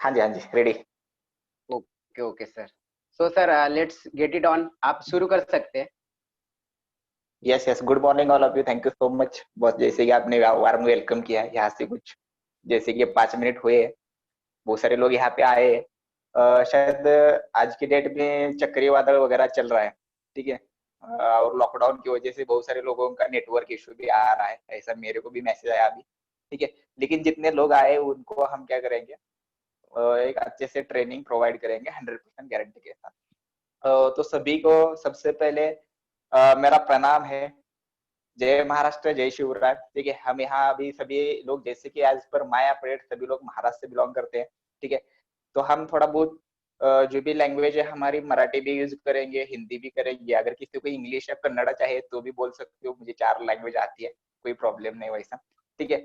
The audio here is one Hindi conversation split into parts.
हाँ जी, हाँ जी, ready. Okay okay sir. So sir let's get it on, आप शुरू कर सकते हैं। Yes yes, good morning all of you, thank you so much boss. जैसे कि आपने वार्म वेलकम किया है यहाँ से कुछ जैसे कि 5 मिनट हुए हैं, बहुत सारे लोग यहाँ पे आए हैं। शायद आज की डेट में चक्रीय बादल वगैरह चल रहा है, ठीक है। और लॉकडाउन की वजह से बहुत सारे लोगों का नेटवर्क इशू भी आ रहा है, ऐसा मेरे को भी मैसेज आया अभी, ठीक है। लेकिन जितने लोग आए उनको हम क्या करेंगे, एक अच्छे से ट्रेनिंग प्रोवाइड करेंगे 100% गारंटी के साथ। तो सभी को सबसे पहले मेरा प्रणाम है। जय महाराष्ट्र, जय शिवराय, ठीक है। हम यहाँ अभी सभी लोग जैसे कि एज पर माय अपडेट सभी लोग महाराष्ट्र से बिलोंग करते हैं, ठीक है। तो हम थोड़ा बहुत जो भी लैंग्वेज है हमारी, मराठी भी यूज करेंगे, हिंदी भी करेंगे। अगर किसी को इंग्लिश या कन्नड़ा चाहे तो भी बोल सकते हो, मुझे 4 लैंग्वेज आती है, कोई प्रॉब्लम नहीं वैसा, ठीक है।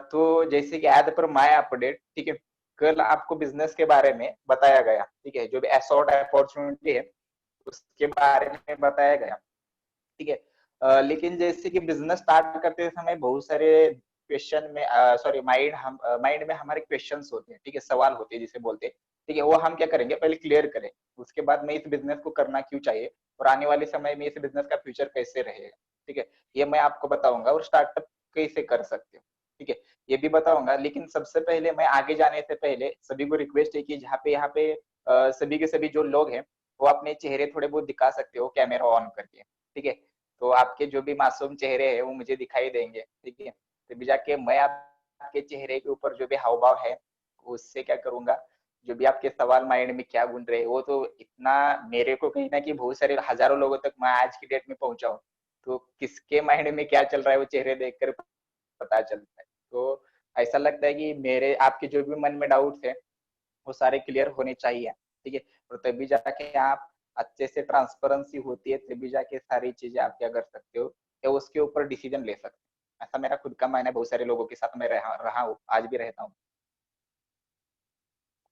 तो जैसे कि एज पर माय अपडेट, ठीक है, कल आपको बिजनेस के बारे में बताया गया, ठीक है। जो भी एसोर्ट अपॉर्चुनिटी है उसके बारे में बताया गया, ठीक है। लेकिन जैसे कि बिजनेस स्टार्ट करते समय बहुत सारे क्वेश्चन में सॉरी माइंड में हमारे क्वेश्चंस होते हैं, ठीक है, सवाल होते हैं जिसे बोलते हैं, ठीक है। वो हम क्या करेंगे, पहले क्लियर करें, उसके बाद में इस बिजनेस को करना क्यों चाहिए और आने वाले समय में इस बिजनेस का फ्यूचर कैसे रहेगा, ठीक है। ये मैं आपको बताऊंगा और स्टार्टअप कैसे कर सकते हो, ठीक है, ये भी बताऊंगा। लेकिन सबसे पहले मैं आगे जाने से पहले सभी को रिक्वेस्ट है कि जहाँ पे यहाँ पे सभी के सभी जो लोग हैं वो अपने चेहरे थोड़े बहुत दिखा सकते हो कैमरा ऑन करके, ठीक है। तो आपके जो भी मासूम चेहरे हैं वो मुझे दिखाई देंगे, ठीक है। तभी जाके मैं आपके चेहरे के ऊपर जो भी हाव भाव है उससे क्या करूंगा, जो भी आपके सवाल माइंड में क्या घूम रहे हैं वो तो इतना मेरे को कहीं ना कि बहुत सारे हजारों लोगों तक मैं आज की डेट में पहुंचा हूँ। तो किसके माइंड में क्या चल रहा है वो चेहरे देखकर पता चलता है। तो ऐसा लगता है कि मेरे आपके जो भी मन में डाउट्स है वो सारे क्लियर होने चाहिए, ठीक है। और तभी जाके आप अच्छे से ट्रांसपेरेंसी होती है, तभी जाके सारी चीजें आप क्या कर सकते हो या उसके ऊपर डिसीजन ले सकते हो। ऐसा मेरा खुद का मानना है, बहुत सारे लोगों के साथ मैं रहा हूँ, आज भी रहता हूँ,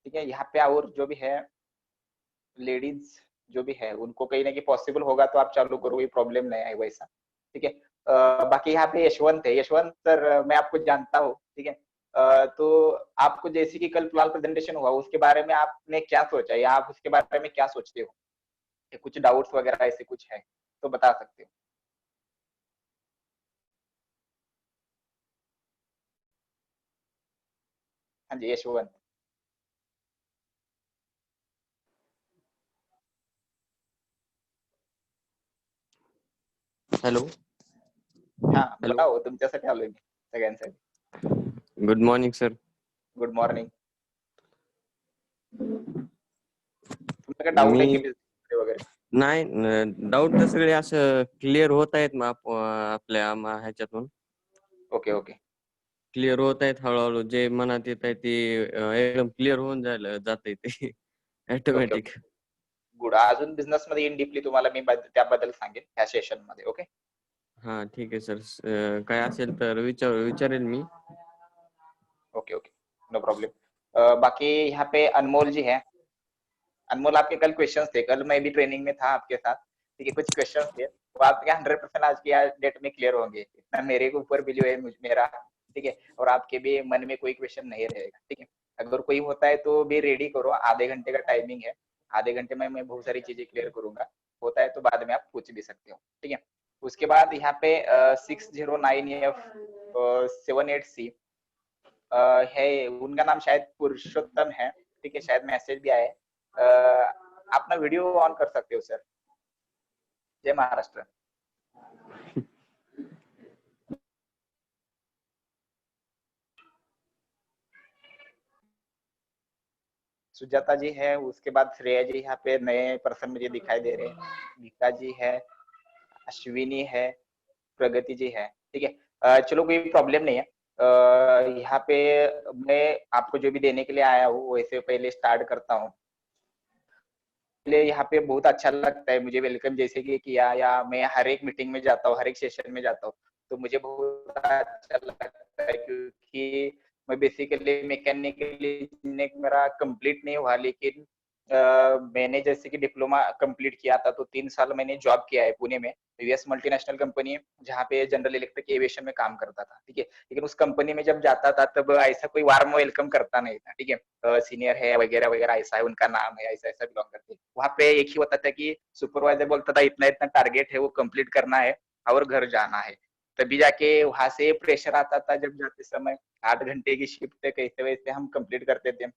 ठीक है। यहाँ पे और जो भी है लेडीज जो भी है उनको कहीं ना कहीं पॉसिबल होगा तो आप चालू करो, कोई प्रॉब्लम नहीं है वैसा, ठीक है। बाकी यहाँ पे यशवंत है, यशवंत सर मैं आपको जानता हूँ, ठीक है। तो आपको जैसे कि कल फिलहाल प्रेजेंटेशन हुआ उसके बारे में आपने क्या सोचा या आप उसके बारे में क्या सोचते हो, या कुछ डाउट्स वगैरह ऐसे कुछ है तो बता सकते हो। हाँ जी यशवंत। हॅलो हाँ हॅलो बताओ, तुमच्यासाठी आलोय मी सगळ्यांसाठी। Good morning sir. Good morning. तुमचा काय डाऊट मी आहे की business वगैरे? नाही डाऊट तर सगळे असं क्लिअर होत आहेत मग आपल्या ह्याच्यातून ओके ओके क्लिअर होत आहेत हळूहळू. जे मनात येत आहे ते एकदम क्लिअर होऊन जाते ते ओके ऑटोमॅटिक. Okay good. अजून बिझनेस मध्ये इन डीपली तुम्हाला मी त्याबद्दल सांगेन ह्या सेशन मध्ये, ओके. हा ठीक आहे सर. काय असेल तर विचारेल मी. Okay okay no problem. बाकी यहाँ पे अनमोल जी है। अनमोल आपके कल क्वेश्चंस थे, कल मैं भी ट्रेनिंग में था आपके साथ, ठीक है। कुछ क्वेश्चंस थे वो आपके 100% आज की डेट में क्लियर होंगे, इतना मेरे के ऊपर भी जो है मेरा, ठीक है। और आपके भी मन में कोई क्वेश्चन नहीं रहेगा, ठीक है। अगर कोई होता है तो भी रेडी करो, आधे घंटे का टाइमिंग है, आधे घंटे में मैं बहुत सारी चीजें क्लियर करूंगा। होता है तो बाद में आप पूछ भी सकते हो, ठीक है। उसके बाद यहाँ पे 609F 78C है, उनका नाम शायद पुरुषोत्तम है, ठीक है। शायद मैसेज भी आया है। अपना वीडियो ऑन कर सकते हो सर। जय महाराष्ट्र। सुजाता जी है, उसके बाद श्रेया जी यहाँ पे नए पर्सन मुझे दिखाई दे रहे हैं, मीका जी है, अश्विनी है, प्रगति जी है, ठीक है। चलो कोई प्रॉब्लम नहीं है। यहाँ पे मैं आपको जो भी देने के लिए आया हूँ वैसे पहले स्टार्ट करता हूँ। पहले यहाँ पे बहुत अच्छा लगता है मुझे वेलकम जैसे कि किया, या मैं हर एक मीटिंग में जाता हूँ, हर एक सेशन में जाता हूँ, तो मुझे बहुत अच्छा लगता है क्योंकि मैं बेसिकली मैकेनिकली मेरा कंप्लीट नहीं हुआ, लेकिन मैंने जैसे कि डिप्लोमा कंप्लीट किया था तो 3 साल मैंने जॉब किया है पुणे में, यूएस मल्टीनेशनल कंपनी है जहाँ पे जनरल इलेक्ट्रिक एविएशन में काम करता था, ठीक है। लेकिन उस कंपनी में जब जाता था तब ऐसा कोई वार्म वेलकम करता नहीं था, ठीक है। सीनियर है वगैरह वगैरह, ऐसा है उनका नाम है, ऐसा ऐसा बिलोंग करते। वहाँ पे एक ही होता था कि सुपरवाइजर बोलता था इतना इतना टारगेट है वो कंप्लीट करना है और घर जाना है। तभी जाके वहां से प्रेशर आता था जब जाते समय। 8 घंटे की शिफ्ट कैसे वैसे हम कंप्लीट करते थे,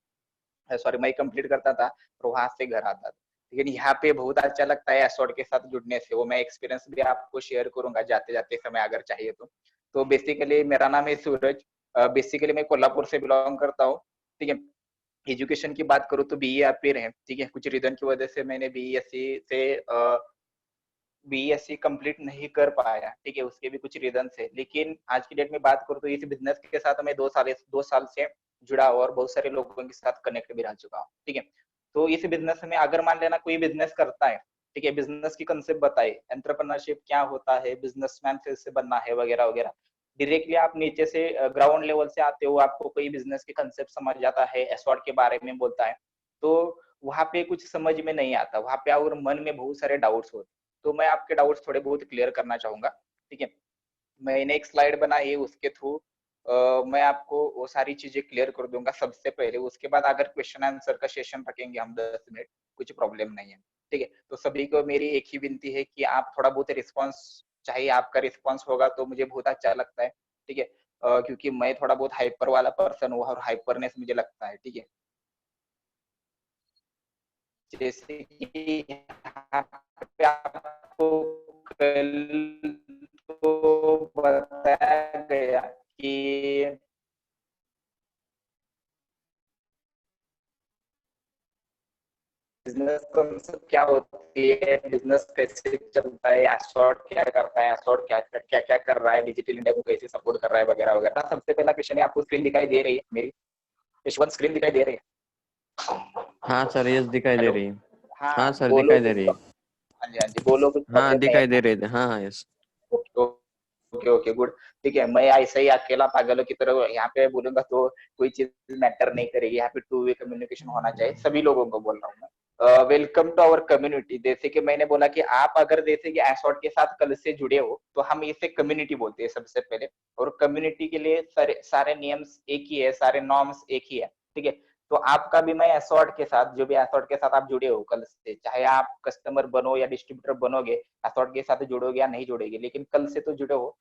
सॉरी मैं कंप्लीट करता था और वहां से घर आता था। लेकिन यहाँ पे बहुत अच्छा लगता है एसोर्ट के साथ जुड़ने से, वो मैं एक्सपीरियंस भी आपको शेयर करूंगा जाते जाते समय अगर चाहिए तो बेसिकली मेरा नाम है सूरज। बेसिकली मैं कोल्हापुर से बिलोंग करता हूँ, ठीक है। एजुकेशन की बात करूँ तो बीए अपियर है, ठीक है। कुछ रीजन की वजह से मैंने बीएससी कंप्लीट नहीं कर पाया, ठीक है। उसके भी कुछ रीजन है, लेकिन आज की डेट में बात करूँ तो इस बिजनेस के साथ मैं 2 साल से जुड़ा हुआ और बहुत सारे लोगों के साथ कनेक्ट भी रह चुका हूँ, ठीक है। तो इस बिजनेस में अगर मान लेना कोई बिजनेस करता है, ठीक है, बिजनेस की कंसेप्ट बताए, एंटरप्रेन्योरशिप क्या होता है, बिजनेसमैन कैसे बनना है वगैरह वगैरह। डायरेक्टली आप नीचे से ग्राउंड लेवल से आते हो, आपको कोई बिजनेस की कंसेप्ट समझ जाता है, एसवार्ड के बारे में बोलता है, तो वहां पे कुछ समझ में नहीं आता, वहां पे और मन में बहुत सारे डाउट्स होते। तो मैं आपके डाउट्स थोड़े बहुत क्लियर करना चाहूंगा, ठीक है। मैंने एक स्लाइड बनाई है, उसके थ्रू मैं आपको वो सारी चीजें क्लियर कर दूंगा सबसे पहले। उसके बाद अगर क्वेश्चन आंसर का सेशन रखेंगे हम 10 मिनट, कुछ प्रॉब्लम नहीं है, ठीक है। तो सभी को मेरी एक ही विनती है कि आप थोड़ा बहुत रिस्पॉन्स चाहिए, आपका रिस्पॉन्स होगा तो मुझे बहुत अच्छा लगता है, ठीक है। क्योंकि मैं थोड़ा बहुत हाइपर वाला पर्सन हूँ और हाइपरनेस मुझे लगता है, ठीक है। जैसे कि यहाँ पे आपको कल तो बताया गया कि बिजनेस कॉन्सेप्ट क्या होती है, बिजनेस कैसे चलता है, एसोर्ट क्या करता है, एसोर्ट क्या क्या क्या कर रहा है, डिजिटल इंडिया को कैसे सपोर्ट कर रहा है वगैरह वगैरह। सबसे पहला क्वेश्चन है, आपको स्क्रीन दिखाई दे रही है मेरी? यशवंत स्क्रीन दिखाई दे रही है? हाँ सर, यस दिखाई दे हेलो। रही है। हाँ हाँ सर, बोलो दिखाई दे कुछ रही है। हाँ जी हाँ जी, बोलो कुछ हाँ प्रॉब्लम नहीं है दिखाई दे ना? रही है, हाँ हाँ yes. Okay okay okay good, ठीक है। मैं ऐसे ही अकेला पागलों की तरह यहाँ पे बोलूंगा तो कोई चीज मैटर नहीं करेगी। यहाँ पे टू वे कम्युनिकेशन होना चाहिए, सभी लोगों को बोल रहा हूँ मैं। Welcome to our community. जैसे कि मैंने बोला कि आप अगर जैसे कि एसोर्ट के साथ कल से जुड़े हो तो हम इसे कम्युनिटी बोलते हैं सबसे पहले। और कम्युनिटी के लिए सारे सारे नियम्स एक ही है, सारे नॉर्म्स एक ही है, ठीक है। तो आपका भी मैं एसोर्ट के साथ, जो भी एसोर्ट के साथ आप जुड़े हो कल से, चाहे आप कस्टमर बनो या डिस्ट्रीब्यूटर बनोगे, एसोर्ट के साथ जुड़ोगे या नहीं जुड़ोगे, लेकिन कल से तो जुड़े हो।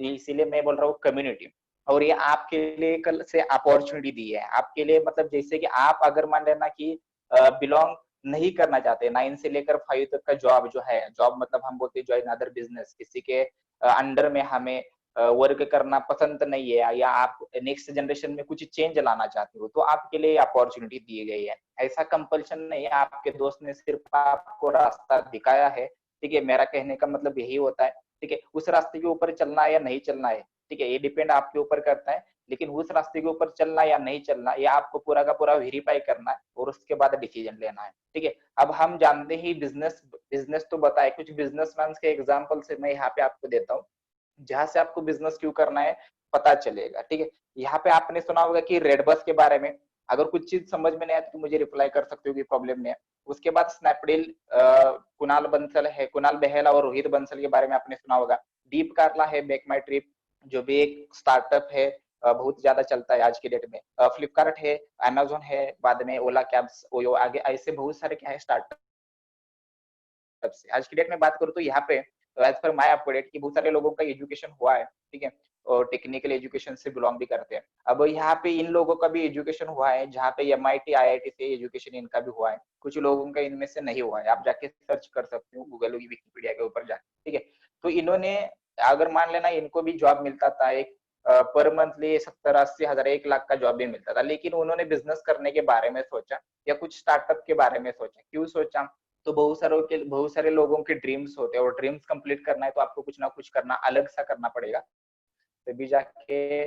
इसीलिए मैं बोल रहा हूँ कम्युनिटी। और ये आपके लिए कल से अपॉर्चुनिटी दी है, आपके लिए मतलब जैसे कि आप अगर मान लेना कि बिलोंग नहीं करना चाहते, 9 से लेकर 5 तक का जॉब जो है, जॉब मतलब हम बोलते हैं ज्वाइन अदर बिजनेस, किसी के अंडर में हमें वर्क करना पसंद नहीं है, या आप नेक्स्ट जनरेशन में कुछ चेंज लाना चाहते हो, तो आपके लिए अपॉर्चुनिटी दी गई है। ऐसा कंपल्शन नहीं है, आपके दोस्त ने सिर्फ आपको रास्ता दिखाया है, ठीक है। मेरा कहने का मतलब यही होता है, ठीक है। उस रास्ते के ऊपर चलना है या नहीं चलना है, ठीक है, ये डिपेंड आपके ऊपर करता है। लेकिन उस रास्ते के ऊपर चलना या नहीं चलना, ये आपको पूरा का पूरा वेरीफाई करना है और उसके बाद डिसीजन लेना है, ठीक है। अब हम जानते ही बिजनेस बिजनेस तो बताए, कुछ बिजनेसमैन के एग्जाम्पल से मैं यहाँ पे आपको देता हूँ, जहां से आपको बिजनेस क्यों करना है पता चलेगा, ठीक है। यहाँ पे आपने सुना होगा कि रेड बस के बारे में। अगर कुछ चीज समझ में नहीं आती तो मुझे रिप्लाई कर सकते हो कि प्रॉब्लम नहीं है। उसके बाद स्नैपडील, कुणाल बंसल है, कुणाल बेहला और रोहित बंसल के बारे में आपने सुना होगा। डीप कारला है, मेक माई ट्रिप जो भी एक स्टार्टअप है, बहुत ज्यादा चलता है आज की डेट में। फ्लिपकार्ट है, अमेजोन है, बाद में ओला कैब्स, ओयो, आगे ऐसे बहुत सारे क्या है स्टार्टअप से। आज की डेट में बात करूँ तो यहाँ पे एज पर माय अपडेट कि बहुत सारे लोगों का एजुकेशन हुआ है, ठीक है। और टेक्निकल एजुकेशन से बिलोंग भी करते हैं। अब यहाँ पे इन लोगों का भी एजुकेशन हुआ है, जहाँ पे एमआईटी आईआईटी से एजुकेशन इनका भी हुआ है, कुछ लोगों का इनमें से नहीं हुआ है। आप जाके सर्च कर सकते हो गूगल की विकिपीडिया के ऊपर जाके, ठीक है। तो इन्होंने अगर मान लेना इनको भी जॉब मिलता था एक पर मंथली 70-80 हजार, 1 लाख का जॉब भी मिलता था, लेकिन उन्होंने बिजनेस करने के बारे में सोचा या कुछ स्टार्टअप के बारे में सोचा। क्यों सोचा? तो बहुत सारे लोगों के ड्रीम्स होते हैं और ड्रीम्स कंप्लीट करना है तो आपको कुछ ना कुछ करना, अलग सा करना पड़ेगा, तभी जाके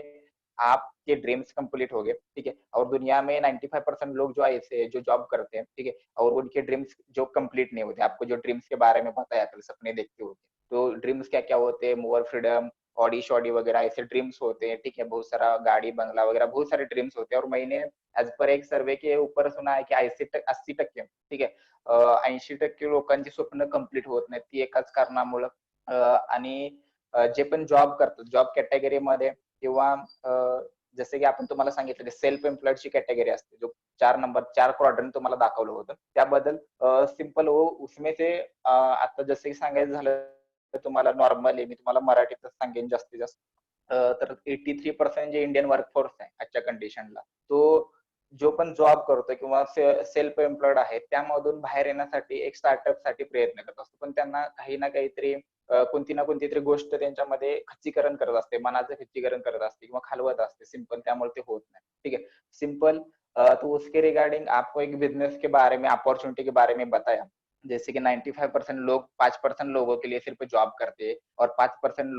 आपके ड्रीम्स कंप्लीट हो गए, ठीक है। और दुनिया में 95% लोग जो ऐसे जो जॉब करते हैं, ठीक है, और उनके ड्रीम्स जो कंप्लीट नहीं होते। आपको जो ड्रीम्स के बारे में पता है, कल सपने देखते होते, तो ड्रीम्स क्या क्या होते हैं? मोर फ्रीडम, ऑडी शॉडी वगैरह ऐसे ड्रीम्स होते हैं, ठीक है, बहुत सारा गाड़ी बंगला वगैरह बहुत सारे ड्रीम्स होते हैं। और मैंने एज पर एक सर्वे के ऊपर सुना है की 80%, ठीक आहे, 80% लोकांची स्वप्न कंप्लीट होत नाहीत, ती एकाच कारणामुळं. आणि जे पण जॉब करतात, जॉब कॅटेगरीमध्ये किंवा जसे की आपण तुम्हाला सांगितलं की सेल्फ एम्प्लॉईडची कॅटेगरी असते, जो 4 क्वाड्रंट तुम्हाला दाखवलं होतं त्याबद्दल सिंपल हो उसमें से आता जसं की सांगायचं झालं तर तुम्हाला नॉर्मली मी तुम्हाला मराठीतच सांगेन जास्तीत जास्त. तर 83% जे इंडियन वर्कफोर्स आहे आजच्या कंडिशनला, तो जो पण जॉब करतो किंवा सेल्फ एम्प्लॉईड आहे त्यामधून बाहेर येण्यासाठी एक स्टार्टअपसाठी प्रयत्न करत असतो. पण त्यांना काही ना काहीतरी कोणती ना कोणती तरी गोष्ट त्यांच्यामध्ये खच्चीकरण करत असते, मनाचं खच्चीकरण करत असते किंवा खालवत असते सिंपल, त्यामुळे ते होत नाही. ठीक है, सिंपल. तो उसके रिगार्डिंग आपको एक बिजनेस के बारे में, अपॉर्चुनिटी के बारे में बताया, जैसे कि 95% लोग 5% लोगों के लिए सिर्फ जॉब करते हैं और 5%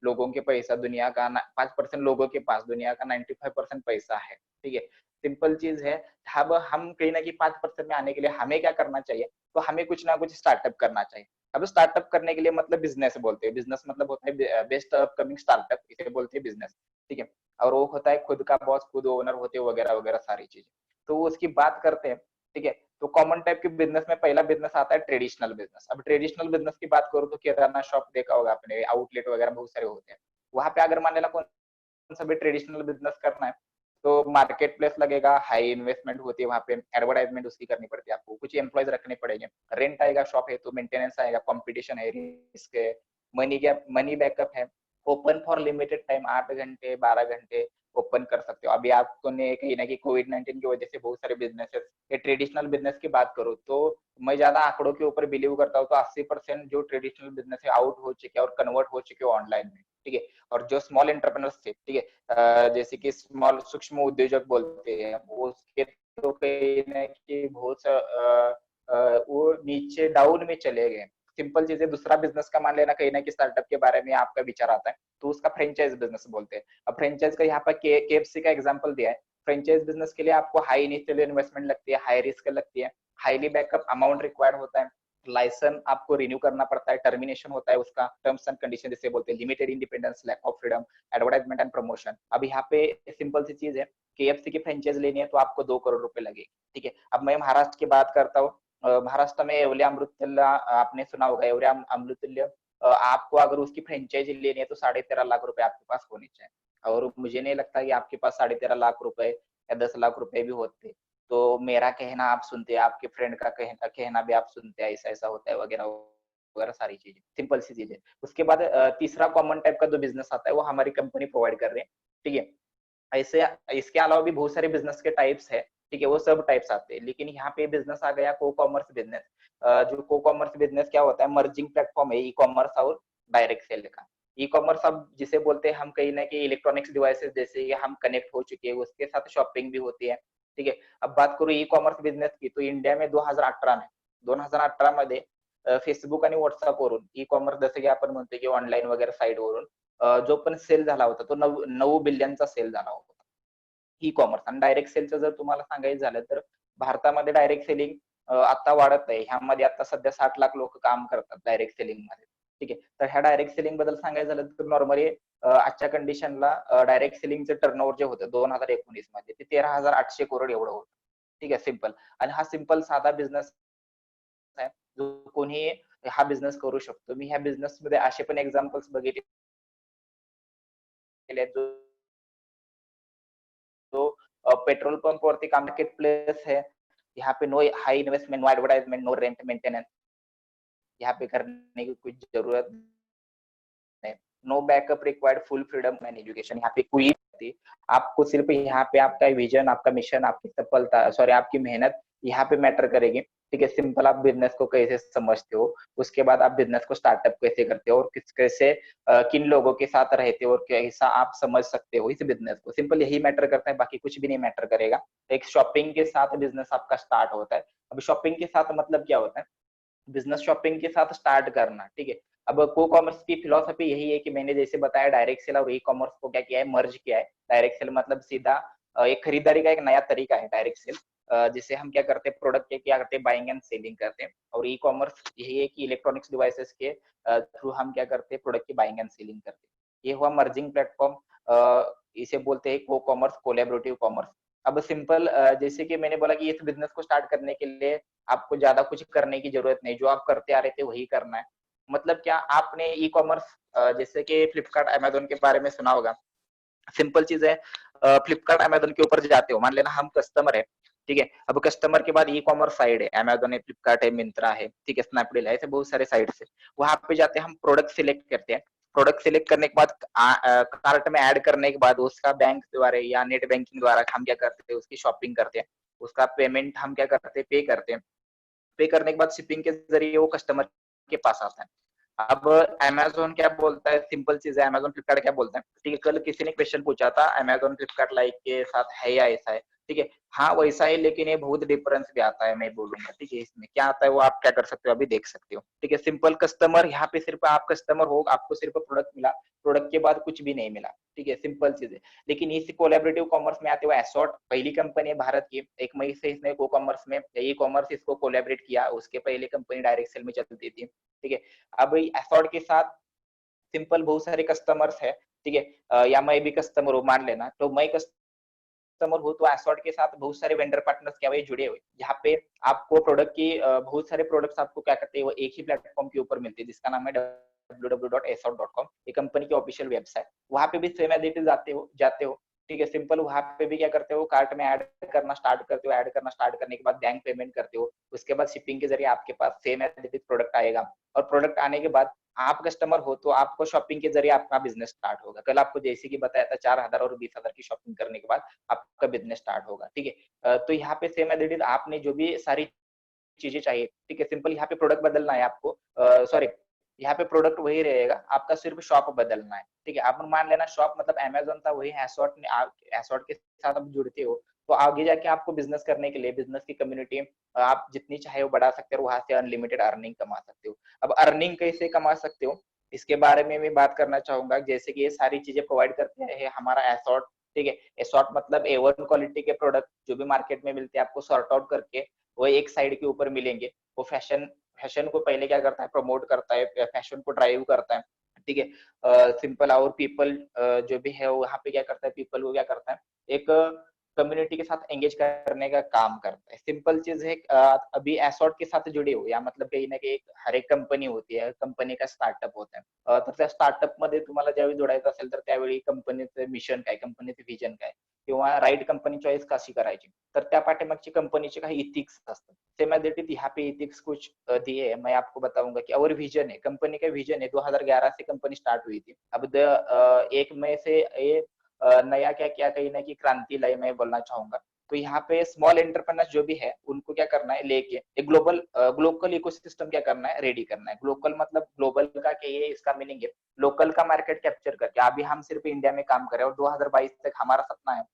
लोगों के पैसा दुनिया का 5% लोगों के पास दुनिया का 95% पैसा है। ठीक है, सिंपल चीज है। अब हम कहीं ना कहीं 5% में आने के लिए हमें क्या करना चाहिए, तो हमें कुछ ना कुछ स्टार्टअप करना चाहिए। अब स्टार्टअप करने के लिए मतलब बिजनेस बोलते हैं, बिजनेस मतलब होता है बेस्ट अपकमिंग स्टार्टअप, इसे बोलते हैं बिजनेस। ठीक है, और वो होता है खुद का बॉस, खुद ओनर होते वगैरह वगैरह सारी चीजें। तो उसकी बात करते हैं। ठीक है, तो कॉमन टाइप के बिजनेस में पहला बिजनेस आता है ट्रेडिशनल बिजनेस। अब ट्रेडिशनल बिजनेस की बात करूँ तो किराना शॉप देखा होगा आपने, आउटलेट वगैरह बहुत सारे होते हैं। वहां पे अगर मान लो कौन सा भी ट्रेडिशनल बिजनेस करना है तो मार्केट प्लेस लगेगा, हाई इन्वेस्टमेंट होती है वहां पे, एडवर्टाइजमेंट उसकी करनी पड़ती है, आपको कुछ एम्प्लॉयज रखने पड़ेंगे, रेंट आएगा, शॉप है तो मेंटेनेंस आएगा, कंपटीशन है, रिस्क है, मनी गैप, मनी बैकअप है, ओपन फॉर लिमिटेड टाइम, 8 घंटे 12 घंटे ओपन कर सकते हो। अभी आपको ने कहीं ना कहीं कोविड-19 की वजह से बहुत सारे बिजनेसेस, ये ट्रेडिशनल बिजनेस की बात करूँ तो मैं ज्यादा आंकड़ों के ऊपर बिलीव करता हूँ, तो 80% जो ट्रेडिशनल बिजनेस है आउट हो चुके हैं और कन्वर्ट हो चुके हैं ऑनलाइन में। ठीक है, और जो स्मॉल एंटरप्रेन्योर्स थे, ठीक है, जैसे कि स्मॉल सूक्ष्म उद्योजक बोलते हैं, वो उसके तो कहीं ना कहीं बहुत वो नीचे डाउन में चले गए। सिंपल चीज है, दूसरा बिजनेस का मान लेना कहीं ना कहीं स्टार्टअप के बारे में आपका विचार आता है, तो उसका फ्रेंचाइज बिजनेस बोलते हैं। अब फ्रेंचाइज का यहाँ पर केएफसी का एग्जांपल दिया है। फ्रेंचाइज बिजनेस के लिए आपको हाई इनिशियल इन्वेस्टमेंट लगती है, हाई रिस्क लगती है, हाईली बैकअप अमाउंट रिक्वायर्ड होता है, लाइसेंस आपको रिन्यू करना पड़ता है, टर्मिनेशन होता है उसका, टर्म्स एंड कंडीशन जिसे बोलते हैं, limited independence, lack of freedom, advertisement and promotion. अब यहाँ पे सिंपल सी चीज है, केएफसी की फ्रेंचाइज लेनी है तो आपको 2 करोड़ रुपए लगेगी। ठीक है, अब मैं महाराष्ट्र की बात करता हूँ। महाराष्ट्र में एवले अमृतुल्य आपने सुना होगा, एवले अमृतुल्य आपको अगर उसकी फ्रेंचाइजी लेनी है तो 13.5 लाख रुपए आपके पास होने चाहिए, और मुझे नहीं लगता कि आपके पास 13.5 लाख रुपए या 10 लाख रुपए भी होते। तो मेरा कहना आप सुनते हैं, आपके फ्रेंड का कहना भी आप सुनते हैं, ऐसा ऐसा होता है वगैरह वगैरह सारी चीजें, सिंपल सी चीजें। उसके बाद तीसरा कॉमन टाइप का जो बिजनेस आता है वो हमारी कंपनी प्रोवाइड कर रही है। ठीक है, ऐसे इसके अलावा भी बहुत सारे बिजनेस के टाइप्स है। ठीक है, वो सब टाइप्स आते हैं, लेकिन यहाँ पे बिजनेस आ गया को कॉमर्स बिजनेस। जो को कॉमर्स बिजनेस क्या होता है, मर्जिंग प्लेटफॉर्म है ई कॉमर्स और डायरेक्ट सेल का। ई कॉमर्स अब जिसे बोलते हैं हम कहीं ना कहीं इलेक्ट्रॉनिक्स डिवाइसेस जैसे ये हम कनेक्ट हो चुके हैं, उसके साथ शॉपिंग भी होती है। ठीक है, अब बात करूँ ई कॉमर्स बिजनेस की, तो इंडिया में 2018 मध्ये फेसबुक आणि व्हॉट्सअप वरून ई कॉमर्स, जसं की आपण म्हणतो की ऑनलाईन वगैरे साईट वरून जो पण सेल झाला होता तो 9 बिलियनचा सेल झाला होता ई कॉमर्स। आणि डायरेक्ट सेलचं जर तुम्हाला सांगायचं झालं तर भारतामध्ये डायरेक्ट सेलिंग आता वाढत आहे, ह्यामध्ये आता सध्या 60 लाख लोक काम करतात डायरेक्ट सेलिंग मध्ये। ठीक आहे, तर ह्या डायरेक्ट सेलिंग बद्दल सांगायचं झालं तर नॉर्मली आजच्या कंडिशनला डायरेक्ट सेलिंगचं टर्नओव्हर जे होतं 2019 मध्ये ते 13,800 करोड एवढं होतं। ठीक आहे, सिंपल। आणि हा सिंपल साधा बिझनेस आहे, जो कोणी हा बिझनेस करू शकतो। मी ह्या बिझनेस मध्ये असे पण एक्झाम्पल्स बघितले जो पेट्रोल पंप वरती काम, मार्केट प्लेस है, यहाँ पे no high investment, no advertisement, no rent maintenance, यहाँ पे करने की कुछ जरूरत नहीं, no backup required, full freedom and education. यहाँ पे कोई नहीं, आपको सिर्फ यहाँ पे आपका विजन, आपका मिशन, आपकी सफलता, सॉरी आपकी मेहनत यहाँ पे मैटर करेगी। ठीक है, सिंपल आप बिजनेस को कैसे समझते हो, उसके बाद आप बिजनेस को स्टार्टअप कैसे करते हो और किस कैसे किन लोगों के साथ रहते हो और कैसा आप समझ सकते हो इस बिजनेस को, सिंपल यही मैटर करता है, बाकी कुछ भी नहीं मैटर करेगा। एक शॉपिंग के साथ बिजनेस आपका स्टार्ट होता है। अब शॉपिंग के साथ मतलब क्या होता है, बिजनेस शॉपिंग के साथ स्टार्ट करना। ठीक है, अब को कॉमर्स की फिलोसफी यही है कि मैंने जैसे बताया डायरेक्ट सेल और ई कॉमर्स को क्या किया है, मर्ज किया है। डायरेक्ट सेल मतलब सीधा एक खरीदारी का एक नया तरीका है डायरेक्ट सेल, जिसे हम क्या करते हैं, प्रोडक्ट के क्या करते हैं, बाइंग एंड सेलिंग करते हैं। और ई कॉमर्स यही है कि इलेक्ट्रॉनिक्स डिवाइसेस के थ्रू हम क्या करते हैं, प्रोडक्ट की बाइंग एंड सेलिंग करते हैं। ये हुआ मर्जिंग प्लेटफॉर्म, इसे बोलते हैं को कॉमर्स, कोलैबोरेटिव कॉमर्स। अब सिंपल जैसे कि मैंने बोला कि इस बिजनेस को स्टार्ट करने के लिए आपको ज्यादा कुछ करने की जरूरत नहीं, जो आप करते आ रहे थे वही करना है। मतलब क्या, आपने ई कॉमर्स जैसे कि फ्लिपकार्ट अमेजोन के बारे में सुना होगा। सिंपल चीज है, फ्लिपकार्ट अमेजोन के ऊपर जाते हो, मान लेना हम कस्टमर है, ठीक है। अब कस्टमर के बाद ई कॉमर्स साइड है, अमेजोन है, फ्लिपकार्ट है, मिंत्रा है, ठीक है, स्नैपडील है, ऐसे बहुत सारे साइट है। वहां पे जाते हैं, हम प्रोडक्ट सिलेक्ट करते हैं। प्रोडक्ट सिलेक्ट करने के बाद कार्ट में ऐड करने के बाद उसका बैंक द्वारा या नेट बैंकिंग द्वारा हम क्या करते हैं, उसकी शॉपिंग करते हैं, उसका पेमेंट हम क्या करते हैं, पे करते हैं। पे करने के बाद शिपिंग के जरिए वो कस्टमर के पास आता है। अब अमेज़न क्या बोलता है, सिंपल चीज़ है, अमेज़न फ्लिपकार्ट क्या बोलता है, ठीक है, कल किसी ने क्वेश्चन पूछा था अमेज़न फ्लिपकार्ट लाइक के साथ है या ऐसा है, ठीक है, हाँ वैसा है, लेकिन ये बहुत डिफरेंस भी आता है, मैं बोलूंगा, ठीक है, इसमें क्या आता है वो आप क्या कर सकते हो, अभी देख सकते हो, ठीक है। सिंपल कस्टमर, यहाँ पे सिर्फ आप कस्टमर हो, आपको सिर्फ प्रोडक्ट मिला, प्रोडक्ट के बाद कुछ भी नहीं मिला, ठीक है, सिंपल चीज है। लेकिन इस कोलैबोरेटिव कॉमर्स में आते हुए एसॉर्ट पहली कंपनी है भारत की, 1 मई से इसने को कॉमर्स में ई कॉमर्स इसको कोलैबोरेट किया, उसके पहले कंपनी डायरेक्ट सेल में चलती थी, ठीक है। अब एसॉर्ट के साथ सिंपल बहुत सारे कस्टमर्स है, ठीक है, या मैं भी कस्टमर हूँ मान लेना, तो मैं कस्टमर हूँ तो एसॉर्ट के साथ बहुत सारे वेंडर पार्टनर्स क्या हुए, जुड़े हुए, यहाँ पे आपको प्रोडक्ट की बहुत सारे प्रोडक्ट्स आपको क्या करते हैं, वो एक ही प्लेटफॉर्म के ऊपर मिलते हैं, जिसका नाम है www.asort.com, ये कंपनी की ऑफिशियल वेबसाइट। वहां पे भी सेम एज इट इज जाते हो, ठीक है। सिंपल वहां पे भी क्या करते हो, कार्ट में ऐड करना स्टार्ट करते हो, ऐड करना स्टार्ट करने के बाद बैंक पेमेंट करते हो, उसके बाद शिपिंग के जरिए आपके पास same as it is product आएगा, और प्रोडक्ट आने के बाद आप कस्टमर हो तो आपको शॉपिंग के जरिए आपका बिजनेस स्टार्ट होगा। कल आपको जैसे कि बताया था 4,000 और 20,000 की शॉपिंग करने के बाद आपका बिजनेस स्टार्ट होगा, ठीक है। तो यहाँ पे सेम एज इट इज आपने जो भी सारी चीजें चाहिए, ठीक है, सिंपल यहाँ पे प्रोडक्ट बदलना है आपको, सॉरी, यहाँ पे प्रोडक्ट वही रहेगा, आपका सिर्फ शॉप बदलना है, ठीक है। आप मान लेना शॉप मतलब अमेजोन था, वही एसॉर्ट के साथ आप जुड़ते हो, तो आगे जाके आपको बिजनेस करने के लिए बिजनेस की कम्युनिटी आप जितनी चाहे वो बढ़ा सकते हो, वहां से अनलिमिटेड अर्निंग कमा सकते हो। अब अर्निंग कैसे कमा सकते हो, इसके बारे में मैं बात करना चाहूंगा। जैसे कि ये सारी चीजें प्रोवाइड करते हैं हमारा एसॉर्ट, ठीक है। एसॉर्ट मतलब A1 क्वालिटी के प्रोडक्ट जो भी मार्केट में मिलते हैं, आपको सॉर्ट आउट करके वो एक साइड के ऊपर मिलेंगे। वो फैशन को पहले क्या करता है, प्रमोट करता है, फैशन को ड्राइव करता है, ठीक है। सिंपल और पीपल जो भी है वहाँ पे क्या करता है, पीपल को क्या करता है, एक कम्युनिटी के साथ एंगेज करने का काम करता है। सिंपल चीज है, अभी एसॉर्ट के साथ जुड़े हो या मतलब कहीं ना कहीं हर एक कंपनी होती है, कंपनी का स्टार्टअप होता है, तर त्या स्टार्टअप मध्ये तुम्हाला ज्यावेळी जोडायचं असेल तर त्यावेळी कंपनीचं मिशन काय, कंपनीचं व्हिजन काय, किंवा राईट कंपनी चॉईस कशी करायची, तर त्या पाठीमागची कंपनीचे काही इथिक्स असतात। सेम एज इट इज यहाँ पे इथिक्स कुछ दिए है, मैं आपको बताऊंगा कि और विजन है, कंपनी का विजन है, 2011 से कंपनी स्टार्ट हुई थी। अब 1 मई से ये नया क्या क्या कहीं ना कहीं क्रांति लाई, मैं बोलना चाहूंगा। तो यहाँ पे स्मॉल एंटरप्रेन्योर्स जो भी है उनको क्या करना है, लेके एक ग्लोबल इकोसिस्टम क्या करना है, रेडी करना है। ग्लोबल मतलब ग्लोबल का क्या, ये इसका मीनिंग है लोकल का मार्केट कैप्चर करके। अभी हम सिर्फ इंडिया में काम करें और 2022 तक हमारा सपना है,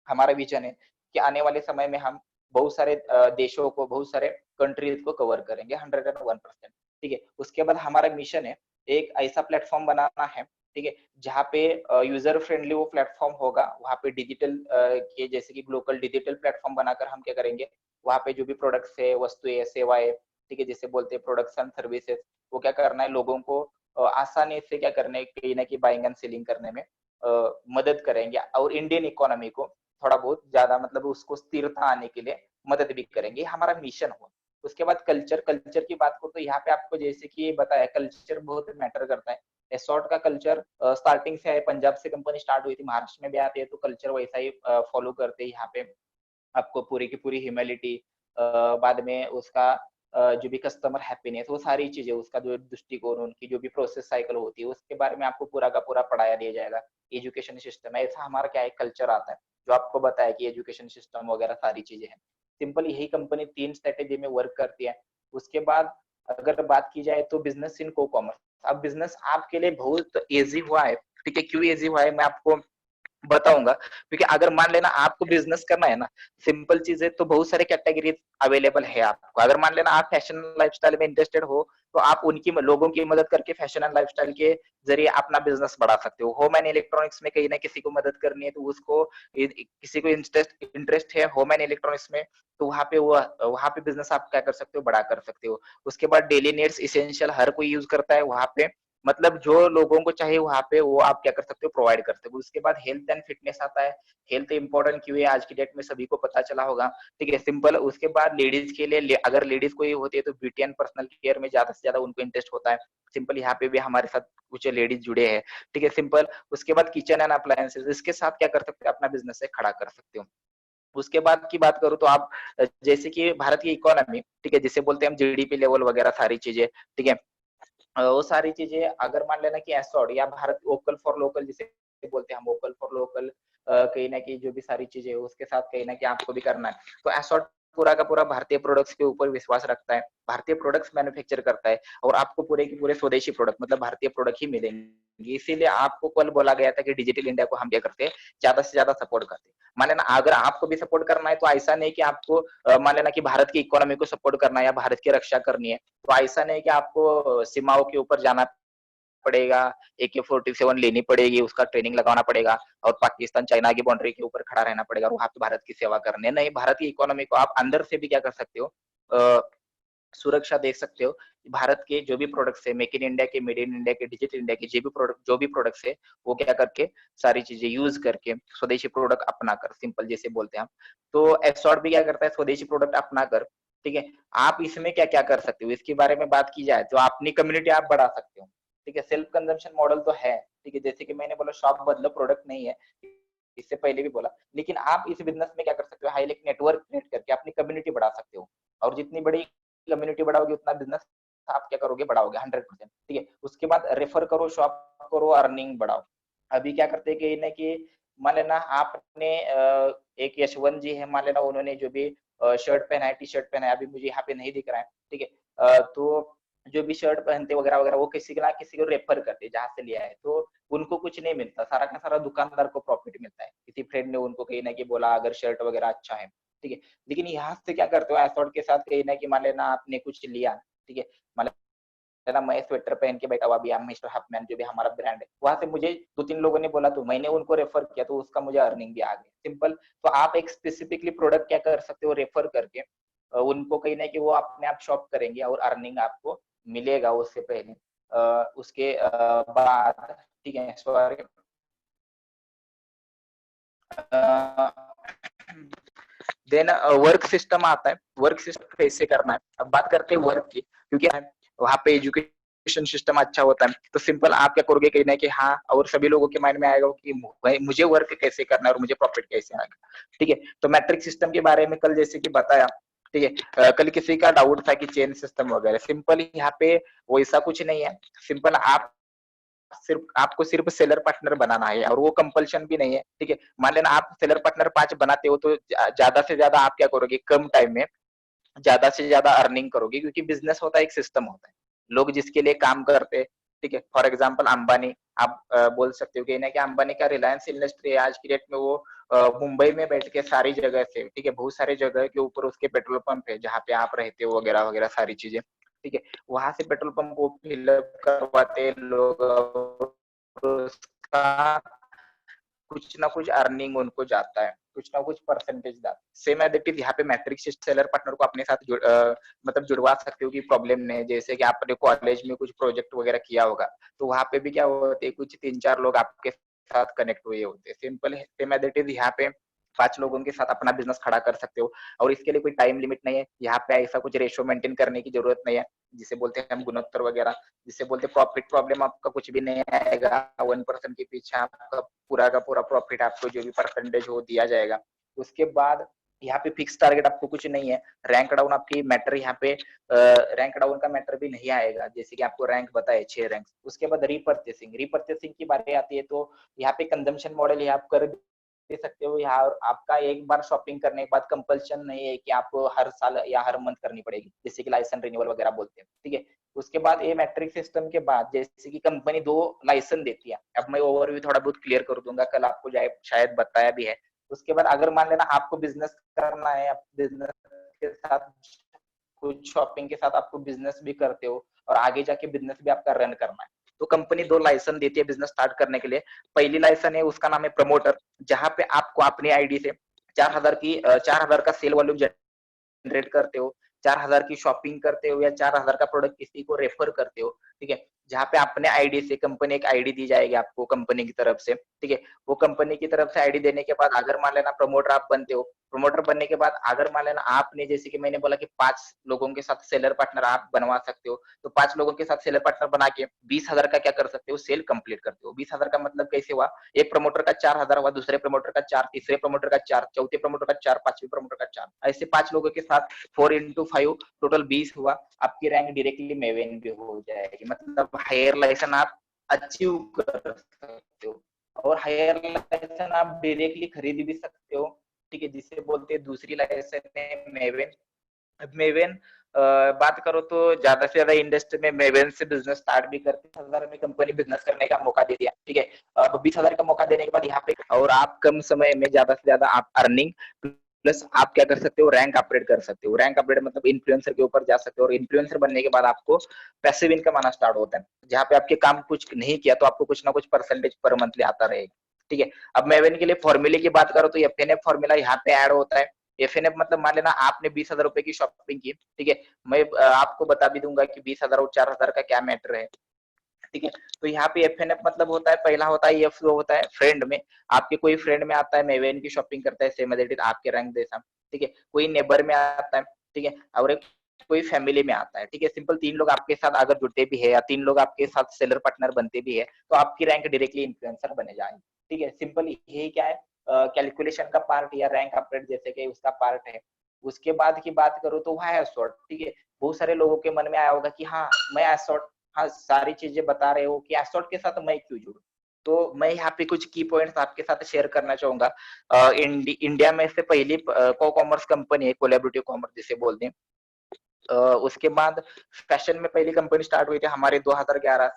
हमारा विजन है कि आने वाले समय में हम बहुत सारे देशों को, बहुत सारे कंट्रीज को कवर करेंगे 101%, ठीक है। उसके बाद हमारा मिशन है एक ऐसा प्लेटफॉर्म बनाना है, ठीक है, जहाँ पे यूजर फ्रेंडली वो प्लेटफॉर्म होगा। वहाँ पे डिजिटल के जैसे कि ग्लोबल डिजिटल प्लेटफॉर्म बनाकर हम क्या करेंगे, वहाँ पे जो भी प्रोडक्ट्स है, वस्तुएं, सेवाएं, ठीक है, जैसे बोलते हैं प्रोडक्ट्स एंड सर्विसेज, वो क्या करना है, लोगों को आसानी से क्या करने, कहीं ना कहीं बाइंग एंड सेलिंग करने में मदद करेंगे, और इंडियन इकोनॉमी को थोड़ा बहुत ज्यादा मतलब उसको स्थिरता आने के लिए मदद भी करेंगे, हमारा मिशन हो। उसके बाद कल्चर की बात करो तो यहाँ पे आपको जैसे कि बताया, कल्चर बहुत मैटर करता है। एसॉर्ट का कल्चर स्टार्टिंग से है, पंजाब से कंपनी स्टार्ट हुई थी, महाराष्ट्र में भी आती है, तो कल्चर वैसा ही फॉलो करते हैं। यहाँ पे आपको पूरी की पूरी ह्यूमिलिटी, बाद में उसका जो भी कस्टमर हैप्पीनेस, वो सारी चीजें, उसका जो दृष्टिकोण, उनकी जो भी प्रोसेस साइकिल होती है, उसके बारे में आपको पूरा का पूरा पढ़ाया दिया जाएगा। एजुकेशन सिस्टम है ऐसा, हमारा क्या है, कल्चर आता है जो आपको बताया कि एजुकेशन सिस्टम वगैरह सारी चीजें हैं। सिंपल यही कंपनी 3 स्ट्रेटेजी में वर्क करती है। उसके बाद अगर बात की जाए तो बिजनेस इन को कॉमर्स। अब बिजनेस आपके लिए बहुत इजी हुआ है, ठीक है। क्यों इजी हुआ है मैं आपको बताऊंगा, क्योंकि अगर मान लेना आपको बिजनेस करना है ना, सिंपल चीज है, तो बहुत सारे कैटेगरी अवेलेबल है आपको। अगर मान लेना आप फैशन लाइफस्टाइल में इंटरेस्टेड हो, तो आप उनकी लोगों की मदद करके फैशन एंड लाइफस्टाइल के जरिए अपना बिजनेस बढ़ा सकते हो। होम एंड इलेक्ट्रॉनिक्स में कहीं ना किसी को मदद करनी है, तो उसको किसी को इंटरेस्ट है होम एंड इलेक्ट्रॉनिक्स में, तो वहां पे बिजनेस आप क्या कर सकते हो, बड़ा कर सकते हो। उसके बाद डेली नीड्स इसेंशियल हर कोई यूज करता है, वहां पे मतलब जो लोगों को चाहिए वहाँ पे वो आप क्या कर सकते हो, प्रोवाइड करते हो। उसके बाद हेल्थ एंड फिटनेस आता है। हेल्थ इंपॉर्टेंट क्यों है आज की डेट में सभी को पता चला होगा, ठीक है, सिंपल। उसके बाद लेडीज के लिए अगर लेडीज कोई होती है तो ब्यूटी एंड पर्सनल केयर में ज्यादा से ज्यादा उनको इंटरेस्ट होता है। सिंपल यहाँ पे भी हमारे साथ कुछ लेडीज जुड़े हैं, ठीक है, सिंपल। उसके बाद किचन एंड अप्लायंसेस, इसके साथ क्या कर सकते हो, अपना बिजनेस से खड़ा कर सकते हो। उसके बाद की बात करूँ तो आप जैसे कि भारत की इकोनॉमी, ठीक है, जिसे बोलते हैं हम जीडीपी लेवल वगैरह सारी चीजें, ठीक है, वो सारी चीजें अगर मान लेना कि एसोड या भारत वोकल फॉर लोकल जिसे बोलते हैं हम, वोकल फॉर लोकल, कहीं ना कहीं जो भी सारी चीजें है उसके साथ कहीं ना कहीं आपको भी करना है। तो एसोड पूरा का पूरा भारतीय प्रोडक्ट्स के ऊपर विश्वास रखता है, भारतीय प्रोडक्ट्स मैन्युफैक्चर करता है, और आपको पूरे के पूरे स्वदेशी प्रोडक्ट मतलब भारतीय प्रोडक्ट ही मिलेंगे। इसीलिए आपको कल बोला गया था कि डिजिटल इंडिया को हम क्या करते हैं, ज्यादा से ज्यादा सपोर्ट करते हैं। मान लेना अगर आपको भी सपोर्ट करना है तो ऐसा नहीं कि आपको मान लेना कि भारत की इकोनॉमी को सपोर्ट करना है या भारत की रक्षा करनी है, तो ऐसा नहीं कि आपको सीमाओं के ऊपर जाना पड़ेगा, AK-47 लेनी पड़ेगी, उसका ट्रेनिंग लगाना पड़ेगा, और पाकिस्तान चाइना की बाउंड्री के ऊपर खड़ा रहना पड़ेगा और वहां पे भारत की सेवा करनी है। नहीं, भारत की इकोनॉमी को आप अंदर से भी क्या कर सकते हो, सुरक्षा दे सकते हो। भारत के जो भी प्रोडक्ट्स है, मेक इन इंडिया के, मेड इन इंडिया के, डिजिटल इंडिया के जो भी प्रोडक्ट्स है, वो क्या करके सारी चीजें यूज करके स्वदेशी प्रोडक्ट अपना कर, सिंपल जैसे बोलते हैं हम। तो एसॉर्ट भी क्या करता है, स्वदेशी प्रोडक्ट अपना कर, ठीक है। आप इसमें क्या क्या कर सकते हो, इसके बारे में बात की जाए तो अपनी कम्युनिटी आप बढ़ा सकते हो, ठीक है। सेल्फ कंजम्पशन मॉडल तो है, ठीक है, जैसे कि मैंने बोला शॉप बदलो प्रोडक्ट नहीं है, इससे पहले भी बोला, लेकिन आप इस बिजनेस में क्या कर सकते हो, हाईली नेटवर्क क्रिएट करके अपनी कम्युनिटी बढ़ा सकते हो, और जितनी बड़ी कम्युनिटी बढ़ाओगे उतना बिजनेस आप क्या करोगे, बढ़ाओगे 100%, ठीक है। उसके बाद रेफर करो, शॉप करो, अर्निंग बढ़ाओ। अभी क्या करते हैं कि मान लेना आपने एक यशवंत जी है, मान लेना उन्होंने जो भी शर्ट पहना है, टी शर्ट पहना है, अभी मुझे यहाँ पे नहीं दिख रहा है, ठीक है, तो जो भी शर्ट पहनते वगैरह वगैरह वो किसी के ना किसी को रेफर करते जहां से लिया है, तो उनको कुछ नहीं मिलता, सारा का सारा दुकानदार को प्रॉफिट मिलता है। किसी फ्रेंड ने उनको कहीं ना कहीं बोला अगर शर्ट वगैरह अच्छा है, ठीक है। लेकिन यहाँ से क्या करते हो, एसोर्ट के साथ कहीं ना कहीं मान लेना आपने कुछ लिया, ठीक है, मान लेना मैं स्वेटर पहन के बैठा हुआ अभी, मिस्टर हफमैन जो भी हमारा ब्रांड है, वहां से मुझे 2-3 लोगों ने बोला तो मैंने उनको रेफर किया, तो उसका मुझे अर्निंग भी आ गई, सिंपल। तो आप एक स्पेसिफिकली प्रोडक्ट क्या कर सकते हो, रेफर करके उनको कहीं ना कहीं वो अपने आप शॉप करेंगे और अर्निंग आपको मिलेगा उससे पहले। उसके बाद, ठीक है, सॉरी, देन वर्क सिस्टम आता है। वर्क सिस्टम कैसे करना है, अब बात करते हैं वर्क की, क्योंकि वहां पे एजुकेशन सिस्टम अच्छा होता है। तो सिंपल आप क्या करोगे, कहीं ना कि हाँ, और सभी लोगों के माइंड में आएगा कि मुझे वर्क कैसे करना है और मुझे प्रॉफिट कैसे आएगा, ठीक है। तो मैट्रिक सिस्टम के बारे में कल जैसे कि बताया, ठीक है, कल किसी का डाउट था कि चेन सिस्टम वगैरह, सिंपल यहाँ पे वैसा कुछ नहीं है। सिंपल आप सिर्फ आपको सिर्फ सेलर पार्टनर बनाना है, और वो कंपल्शन भी नहीं है, ठीक है। मान लेना आप सेलर पार्टनर 5 बनाते हो तो ज्यादा से ज्यादा आप क्या करोगे, कम टाइम में ज्यादा से ज्यादा अर्निंग करोगे, क्योंकि बिजनेस होता है, एक सिस्टम होता है, लोग जिसके लिए काम करते हैं, ठीक है। फॉर एग्जाम्पल अंबानी, आप बोल सकते हो कि ना कि अंबानी का रिलायंस इंडस्ट्री है आज की डेट में, वो मुंबई में बैठ के सारी जगह से, ठीक है, बहुत सारी जगह के ऊपर उसके पेट्रोल पंप है जहाँ पे आप रहते हो वगैरह वगैरह सारी चीजें, ठीक है। वहां से पेट्रोल पंप को फिलअप करवाते लोग, उसका कुछ ना कुछ अर्निंग उनको जाता है, कुछ ना कुछ परसेंटेज जाता है। सेम एज इट इज यहाँ पे मैट्रिक्स सेलर पार्टनर को अपने साथ मतलब जुड़वा सकते हो कि प्रॉब्लम नहीं, जैसे कि आपने कॉलेज में कुछ प्रोजेक्ट वगैरह किया होगा, तो वहां पे भी क्या होते हैं, कुछ 3-4 लोग आपके साथ कनेक्ट हुए होते हैं, सिंपल है। सेम एज इट इज यहाँ पे 5 लोगों के साथ अपना बिजनेस खड़ा कर सकते हो, और इसके लिए कोई टाइम लिमिट नहीं है। यहाँ पे ऐसा कुछ रेशियो मेंटेन करने की जरूरत नहीं है, जिसे बोलते हैं हम गुणोत्तर वगैरह, जिसे बोलते हैं प्रॉफिट प्रॉब्लम आपका कुछ भी नहीं आएगा। 1% के पीछे आपका पूरा का पूरा प्रॉफिट आपको जो भी परसेंटेज हो दिया जाएगा। उसके बाद यहाँ पे फिक्स टारगेट आपको कुछ नहीं है। रैंक डाउन आपकी मैटर यहाँ पे रैंक डाउन का मैटर भी नहीं आएगा, जैसे कि आपको रैंक बताए 6 रैंक। उसके बाद रीपर्चेसिंग, रीपर्चेसिंग की बात आती है तो यहाँ पे कंजम्पशन मॉडल आप कर दे सकते हो। यहाँ आपका एक बार शॉपिंग करने के बाद कंपल्शन नहीं है कि आपको हर साल या हर मंथ करनी पड़ेगी, जैसे कि लाइसेंस रिन्यूअल वगैरह बोलते हैं, ठीक है। उसके बाद ये मैट्रिक सिस्टम के बाद जैसे कि कंपनी 2 लाइसेंस देती है, अब मैं ओवरव्यू थोड़ा बहुत क्लियर कर दूंगा, कल आपको शायद बताया भी है। उसके बाद अगर मान लेना आपको बिजनेस करना है, बिजनेस के साथ कुछ शॉपिंग के साथ आपको बिजनेस भी करते हो और आगे जाके बिजनेस भी आपका रन करना है, तो कंपनी 2 लाइसेंस देती है बिजनेस स्टार्ट करने के लिए। पहली लाइसेंस है, उसका नाम है प्रमोटर, जहां पे आपको अपनी आईडी से 4,000 का सेल वॉल्यूम जनरेट करते हो, 4,000 की शॉपिंग करते हो, या 4,000 का प्रोडक्ट किसी को रेफर करते हो, ठीक है। जहाँ पे अपने आईडी से कंपनी एक आईडी दी जाएगी आपको कंपनी की तरफ से, ठीक है। वो कंपनी की तरफ से आईडी देने के बाद अगर मान लेना प्रमोटर आप बनते हो, प्रमोटर बनने के बाद अगर मान लेना आपने जैसे कि मैंने बोला कि 5 लोगों के साथ सेलर पार्टनर आप बनवा सकते हो, तो 5 लोगों के साथ सेलर पार्टनर बना के 20,000 का क्या कर सकते हो, सेल कंप्लीट करते हो। 20,000 का मतलब कैसे हुआ, एक प्रमोटर का 4,000 हुआ, दूसरे प्रमोटर का 4, तीसरे प्रमोटर का 4, चौथे प्रमोटर का 4, पांचवें प्रमोटर का 4, ऐसे 5 लोगों के साथ 4 into 5 टोटल 20 हुआ। आपकी रैंक डायरेक्टली मेवेन भी हो जाएगी, मतलब हायर लाइसेंस आप अचीव कर सकते हो। और हायर लाइसेंस आप डायरेक्टली खरीद भी सकते हो, ठीक है, जिसे बोलते हैं दूसरी लाइसेंस है मेवेन। अब मेवेन बात करो तो ज्यादा से ज्यादा इंडस्ट्री में मेवेन से बिजनेस स्टार्ट भी करते हैं। 10,000 में कंपनी बिजनेस करने का मौका दे दिया, ठीक है। अब 20,000 का मौका देने के बाद यहाँ पे और आप कम समय में ज्यादा से ज्यादा आप अर्निंग प्लस आप क्या कर सकते हो, रैंक अपग्रेड कर सकते हो। रैंक अपग्रेड मतलब इन्फ्लुएंसर के ऊपर जा सकते हो, और इन्फ्लुएंसर बनने के बाद आपको पैसिव इनकम आना स्टार्ट होता है, जहाँ पे आपके काम कुछ नहीं किया तो आपको कुछ ना कुछ परसेंटेज पर मंथली आता रहेगा, ठीक है। अब मेवेन के लिए फॉर्मूले की बात करो तो एफएनएफ फॉर्मूला यहाँ पे ऐड होता है। एफएनएफ मतलब मान लेना आपने 20,000 रुपए की शॉपिंग की, ठीक है। मैं आपको बता भी दूंगा कि 20,000 और 4,000 का क्या मैटर है, ठीक है। तो यहाँ पे एफएनएफ मतलब होता है, पहला होता है एफ होता है फ्रेंड में, आपके कोई फ्रेंड में आता है मेवेन की शॉपिंग करता है सेम एज इट इज आपके रैंक जैसा, ठीक है। कोई नेबर में आता है, ठीक है, और एक कोई फैमिली में आता है, ठीक है। सिंपल 3 लोग आपके साथ अगर जुड़ते भी है या 3 लोग आपके साथ सेलर पार्टनर बनते भी है तो आपकी रैंक डायरेक्टली इन्फ्लुएंसर बने जाएगी, ठीक है। सिंपल यही क्या है, कैलकुलेशन का पार्ट या रैंक अपग्रेड जैसे कि उसका पार्ट है। उसके बाद की बात करूँ तो वह है एसोर्ट, ठीक है। बहुत सारे लोगों के मन में आया होगा कि हाँ मैं एसोर्ट, हाँ सारी चीजें बता रहे हो कि एसोर्ट के साथ मैं क्यों जुड़ूं। तो मैं यहाँ पे कुछ की पॉइंट्स आपके साथ शेयर करना चाहूंगा। इंडिया में से पहली को कॉमर्स कंपनी है, कोलैबोरेटिव कॉमर्स जिसे बोलते हैं। उसके बाद फैशन में पहली कंपनी स्टार्ट हुई थी हमारे 2011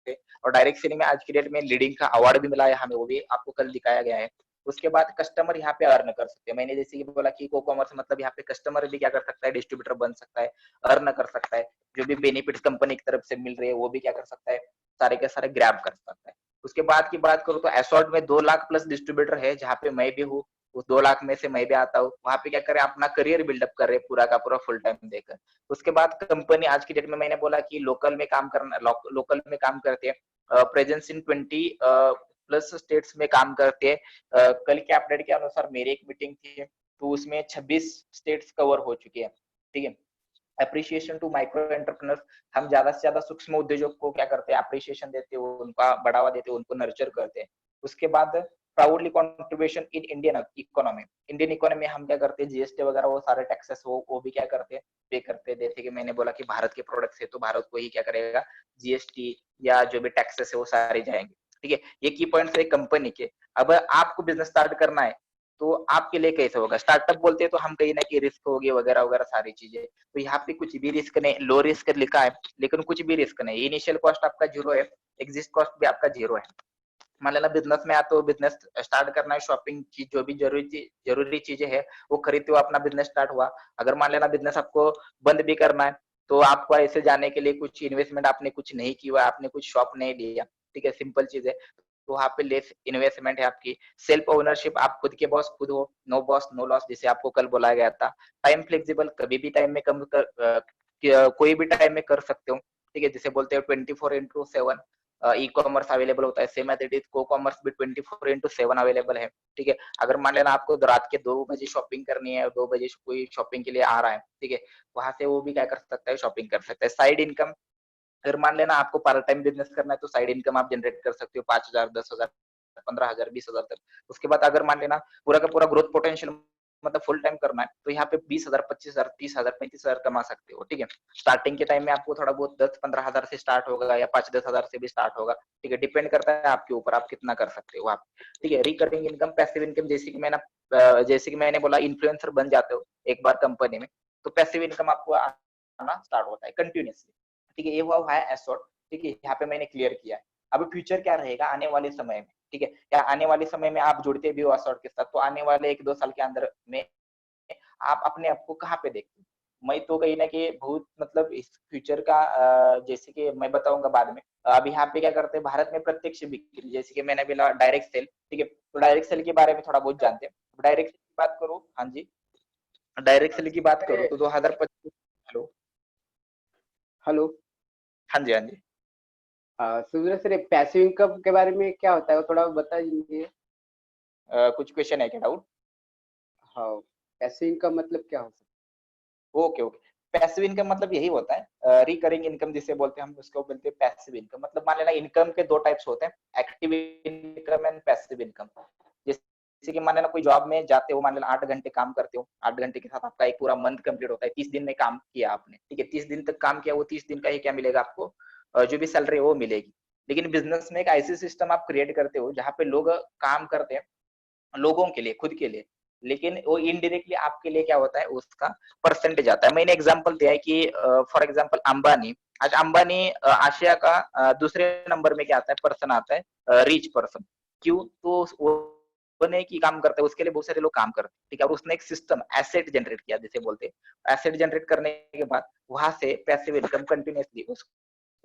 से, और डायरेक्ट सेलिंग में आज की डेट में लीडिंग का अवार्ड भी मिला है हमें, वो भी आपको कल दिखाया गया है। उसके बाद कस्टमर यहाँ पे अर्न कर सकते हैं। मैंने जैसे कि बोला कि को कॉमर्स मतलब यहाँ पे कस्टमर भी क्या कर सकता है, डिस्ट्रीब्यूटर बन सकता है, अर्न कर सकता है। जो भी बेनिफिट्स कंपनी की तरफ से मिल रहे हैं वो भी क्या कर सकता है, सारे के सारे ग्रैब कर सकता है। उसके बाद की बात करूँ तो एसोर्ट में 2 लाख प्लस डिस्ट्रीब्यूटर है, जहाँ पे मैं भी हूँ। उस 2 लाख में से मैं भी आता हूँ। वहाँ पे क्या करे, अपना करियर बिल्डअप कर रहे हैं पूरा का पूरा फुल टाइम देकर। उसके बाद कंपनी आज की डेट में मैंने बोला कि लोकल में काम करना, लोकल में काम करते हैं, प्रेजेंस इन 20 प्लस स्टेट्स में काम करते हैं। कल के अपडेट के अनुसार मेरी एक मीटिंग थी तो उसमें 26 स्टेट्स कवर हो चुके हैं, ठीक है। अप्रिशिएशन टू माइक्रो एंटरप्रेन्योर्स, हम ज्यादा से ज्यादा सूक्ष्म उद्योजक को क्या करते हैं, अप्रिशिएशन देते हैं, उनका बढ़ावा देते हैं, उनको नर्चर करते हैं। उसके बाद proudly contribution in Indian economy, Indian economy हम क्या करते हैं, जीएसटी वगैरह वो सारे टैक्सेस वो भी क्या करते हैं, पे करते हैं। जैसे कि मैंने बोला कि भारत के प्रोडक्ट्स है तो भारत को ही क्या करेगा, जीएसटी या जो भी टैक्सेस है वो सारे जाएंगे, ठीक है। ये की पॉइंट्स है कंपनी के। अब आपको बिजनेस स्टार्ट करना है तो आपके लिए कैसे होगा, स्टार्टअप बोलते हैं तो हम कहीं ना कहीं रिस्क होगी वगैरह वगैरह सारी चीजें। तो यहाँ पे कुछ भी रिस्क नहीं, लो रिस्क लिखा है लेकिन कुछ भी रिस्क नहीं। इनिशियल कॉस्ट आपका जीरो है, एग्जिस्ट कॉस्ट भी आपका जीरो है। मान लेना बिजनेस में आते हो, बिजनेस स्टार्ट करना है, शॉपिंग की जो भी जरूरी चीजें है वो खरीदते हो, अपना बिजनेस स्टार्ट हुआ। अगर मान लेना बिजनेस आपको बंद भी करना है तो आपको ऐसे जाने के लिए कुछ इन्वेस्टमेंट आपने कुछ नहीं किया, आपने कुछ शॉप नहीं लिया, ठीक है, सिंपल चीज है। तो वहाँ पे लेस इन्वेस्टमेंट है आपकी। सेल्फ ओनरशिप, आप खुद के बॉस खुद हो, नो बॉस नो लॉस जिसे आपको कल बोला गया था। टाइम फ्लेक्सिबल, कभी भी टाइम में कम कर कोई भी टाइम में कर सकते हो, ठीक है, जिसे बोलते हैं 24/7 ई कॉमर्स अवेलेबल होता है। सेम एज इट इज को कॉमर्स भी 24/7 अवेलेबल है, ठीक है। अगर मान लेना आपको रात के 2 बजे शॉपिंग करनी है, 2 बजे कोई शॉपिंग के लिए आ रहा है, ठीक है, वहां से वो भी क्या कर सकता है, शॉपिंग कर सकता है। साइड इनकम, अगर मान लेना आपको पार्ट टाइम बिजनेस करना है तो साइड इनकम आप जनरेट कर सकते हो 5,000, 10,000, 15,000, 20,000 तक। उसके बाद अगर मान लेना पूरा का पूरा ग्रोथ पोटेंशियल मतलब फुल टाइम करना है तो यहाँ पे 20,000, 25,000, 30,000, 35,000 कमा सकते हो, ठीक है। स्टार्टिंग के टाइम में आपको थोड़ा बहुत 10-15,000 से स्टार्ट होगा या 5-10,000 से भी स्टार्ट होगा, ठीक है, डिपेंड करता है आपके ऊपर आप कितना कर सकते हो आप, ठीक है। रिकरिंग इनकम, पैसिव इनकम, जैसे कि मैंने बोला इन्फ्लुएंसर बन जाते हो एक बार कंपनी में तो पैसिव इनकम आपको आना स्टार्ट होता है कंटिन्यूअसली, ठीक है। ये हुआ है एसोर्ट, ठीक है, यहाँ पे मैंने क्लियर किया है। अब फ्यूचर क्या रहेगा आने वाले समय में, ठीक है, या आने वाले समय में आप जुड़ते भी हो एसोर्ट के साथ तो आने वाले 1-2 साल के अंदर में आप अपने आप को कहाँ पे देखते हो? मैं तो कहीं न कहीं बहुत मतलब इस फ्यूचर का जैसे कि मैं बताऊँगा बाद में। अभी यहाँ पे क्या करते हैं भारत में प्रत्यक्ष बिक्री, जैसे कि मैंने बोला डायरेक्ट सेल, ठीक है, तो डायरेक्ट सेल के बारे में थोड़ा बहुत जानते हैं। डायरेक्ट सेल की बात करूँ, हाँ जी, डायरेक्ट सेल की बात करूँ तो 2025, हेलो, हेलो। हाँ जी, हाँ जी। सुरेंद्र सर, पैसिव इनकम के बारे में क्या होता है वो थोड़ा बता दीजिए। कुछ क्वेश्चन है क्या, डाउट? हाँ, पैसिव इनकम मतलब क्या हो सकता ओके ओके। पैसिव इनकम मतलब यही होता है, रिकरिंग इनकम जिसे बोलते हैं, हम उसको बोलते हैं पैसिव इनकम। मतलब मान लेना इनकम के दो टाइप्स होते हैं, active income and passive income. जैसे कि मान लेना कोई जॉब में जाते हो, मान लेना 8 घंटे काम करते हो, 8 घंटे के साथ आपका एक पूरा मंथ कंप्लीट होता है, 30 दिन में काम किया आपने, ठीक है, 30 दिन तक काम किया, वो 30 दिन का ही क्या मिलेगा आपको, जो भी सैलरी है वो मिलेगी। लेकिन बिजनेस में एक ऐसी सिस्टम आप क्रिएट करते हो जहाँ पे लोग काम करते हैं लोगों के लिए, खुद के लिए, लेकिन वो इनडायरेक्टली आपके लिए क्या होता है, उसका परसेंटेज आता है। मैंने एग्जांपल दिया है कि फॉर एग्जांपल अंबानी, आज अंबानी आशिया का दूसरे नंबर में क्या आता है, पर्सन आता है, रिच पर्सन। क्यों? तो वो नहीं कि काम करता है, उसके लिए बहुत सारे लोग काम करते हैं, ठीक है, और उसने एक सिस्टम एसेट जनरेट किया, जिसे बोलते हैं एसेट जनरेट करने के बाद वहां से पैसिव इनकम कंटिन्यूसली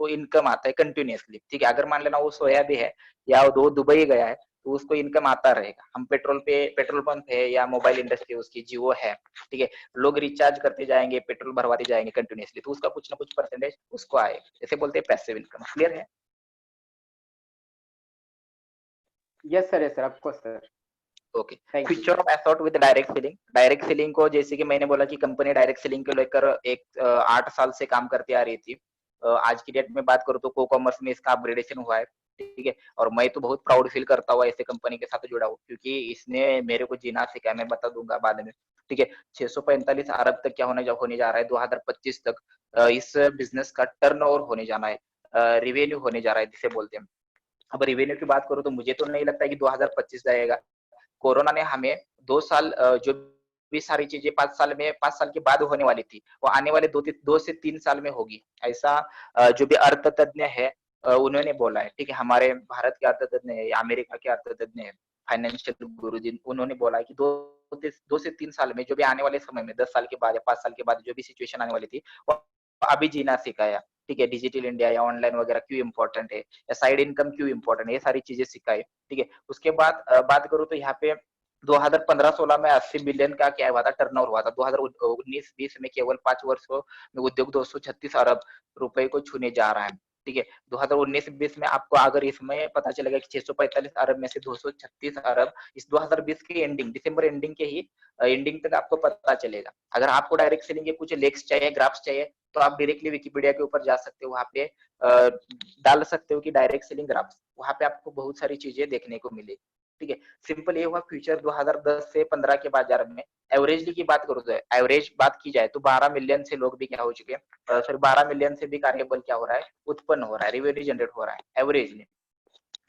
वो इनकम आता है कंटिन्यूसली, ठीक है। अगर मान लेना वो सोया भी है या वो दुबई गया है, तो उसको इनकम आता रहेगा। हम पेट्रोल पंप है या मोबाइल इंडस्ट्री उसकी जियो है, ठीक है, लोग रिचार्ज करते जाएंगे, पेट्रोल भरवाते जाएंगे कंटिन्यूसली, तो उसका कुछ ना कुछ परसेंटेज उसको आएगा। इसे बोलते हैं पैसिव इनकम। क्लियर है? है? Yes sir, yes sir, of course sir. Okay. Thank you future sir. Of assort with direct selling. Direct selling को, जैसे कि मैंने बोला कि कंपनी डायरेक्ट सेलिंग को लेकर 8 साल से काम करती आ रही थी। आज की डेट में बात करूँ तो को कॉमर्स में इसका अपग्रेडेशन हुआ है, ठीक है, और मैं तो बहुत प्राउड फील करता हुआ ऐसे कंपनी के साथ जुड़ा हूँ, क्योंकि इसने मेरे को जीना सिखाया, मैं बता दूंगा बाद में, ठीक है। 645 अरब तक क्या होने जा रहा है 2025 तक, इस बिजनेस का टर्नओवर होने जाना है, रिवेन्यू होने जा रहा है, जिसे बोलते हैं। अब रिवेन्यू की बात करूँ तो मुझे तो नहीं लगता है कि 2025 जाएगा। कोरोना ने हमें 2 साल, जो भी सारी चीजें 5 साल के बाद होने वाली थी, वो आने वाले 2 से 3 साल में होगी, ऐसा जो भी अर्थतज्ञ है उन्होंने बोला है, ठीक है। हमारे भारत के अर्थतज्ञ है या अमेरिका के अर्थतज्ञ है, फाइनेंशियल गुरुजी, उन्होंने बोला है कि 2 से 3 साल में, जो भी आने वाले समय में, 10 साल के बाद या 5 साल के बाद जो भी सिचुएशन आने वाली थी, वो अभी जीना सिखाया, ठीक है। डिजिटल इंडिया या ऑनलाइन वगैरह क्यों इंपॉर्टेंट है, या साइड इनकम क्यों इंपॉर्टेंट है, ये सारी चीजें सिखाई, ठीक है। उसके बाद बात करूँ तो यहाँ पे 2015-16 में 80 बिलियन का क्या हुआ था, टर्नओवर हुआ था। 2019-20 में केवल 5 वर्षों में उद्योग 236 अरब रुपए को छूने जा रहा है, ठीक है। 2019-20 में आपको अगर इसमें पता चलेगा कि 645 अरब में से 236 अरब इस 2020 के एंडिंग, दिसंबर एंडिंग के ही एंडिंग तक आपको पता चलेगा। अगर आपको डायरेक्ट सेलिंग के कुछ लेक्स चाहिए, ग्राफ्स चाहिए, तो आप डायरेक्टली विकिपीडिया के ऊपर जा सकते हो, वहां पे डाल सकते हो कि डायरेक्ट सेलिंग ग्राफ्स, वहां पे आपको बहुत सारी चीजें देखने को मिलेगी, ठीक है। सिंपल ये हुआ फ्यूचर 2010 से 15 के बाजार में। एवरेजली की बात करूँ तो, एवरेज बात की जाए तो 12 मिलियन से लोग भी क्या हो चुके हैं, सॉरी 12 मिलियन से भी कार्यबल क्या हो रहा है, उत्पन्न हो रहा है, रेवेन्यू जनरेट हो रहा है एवरेजली।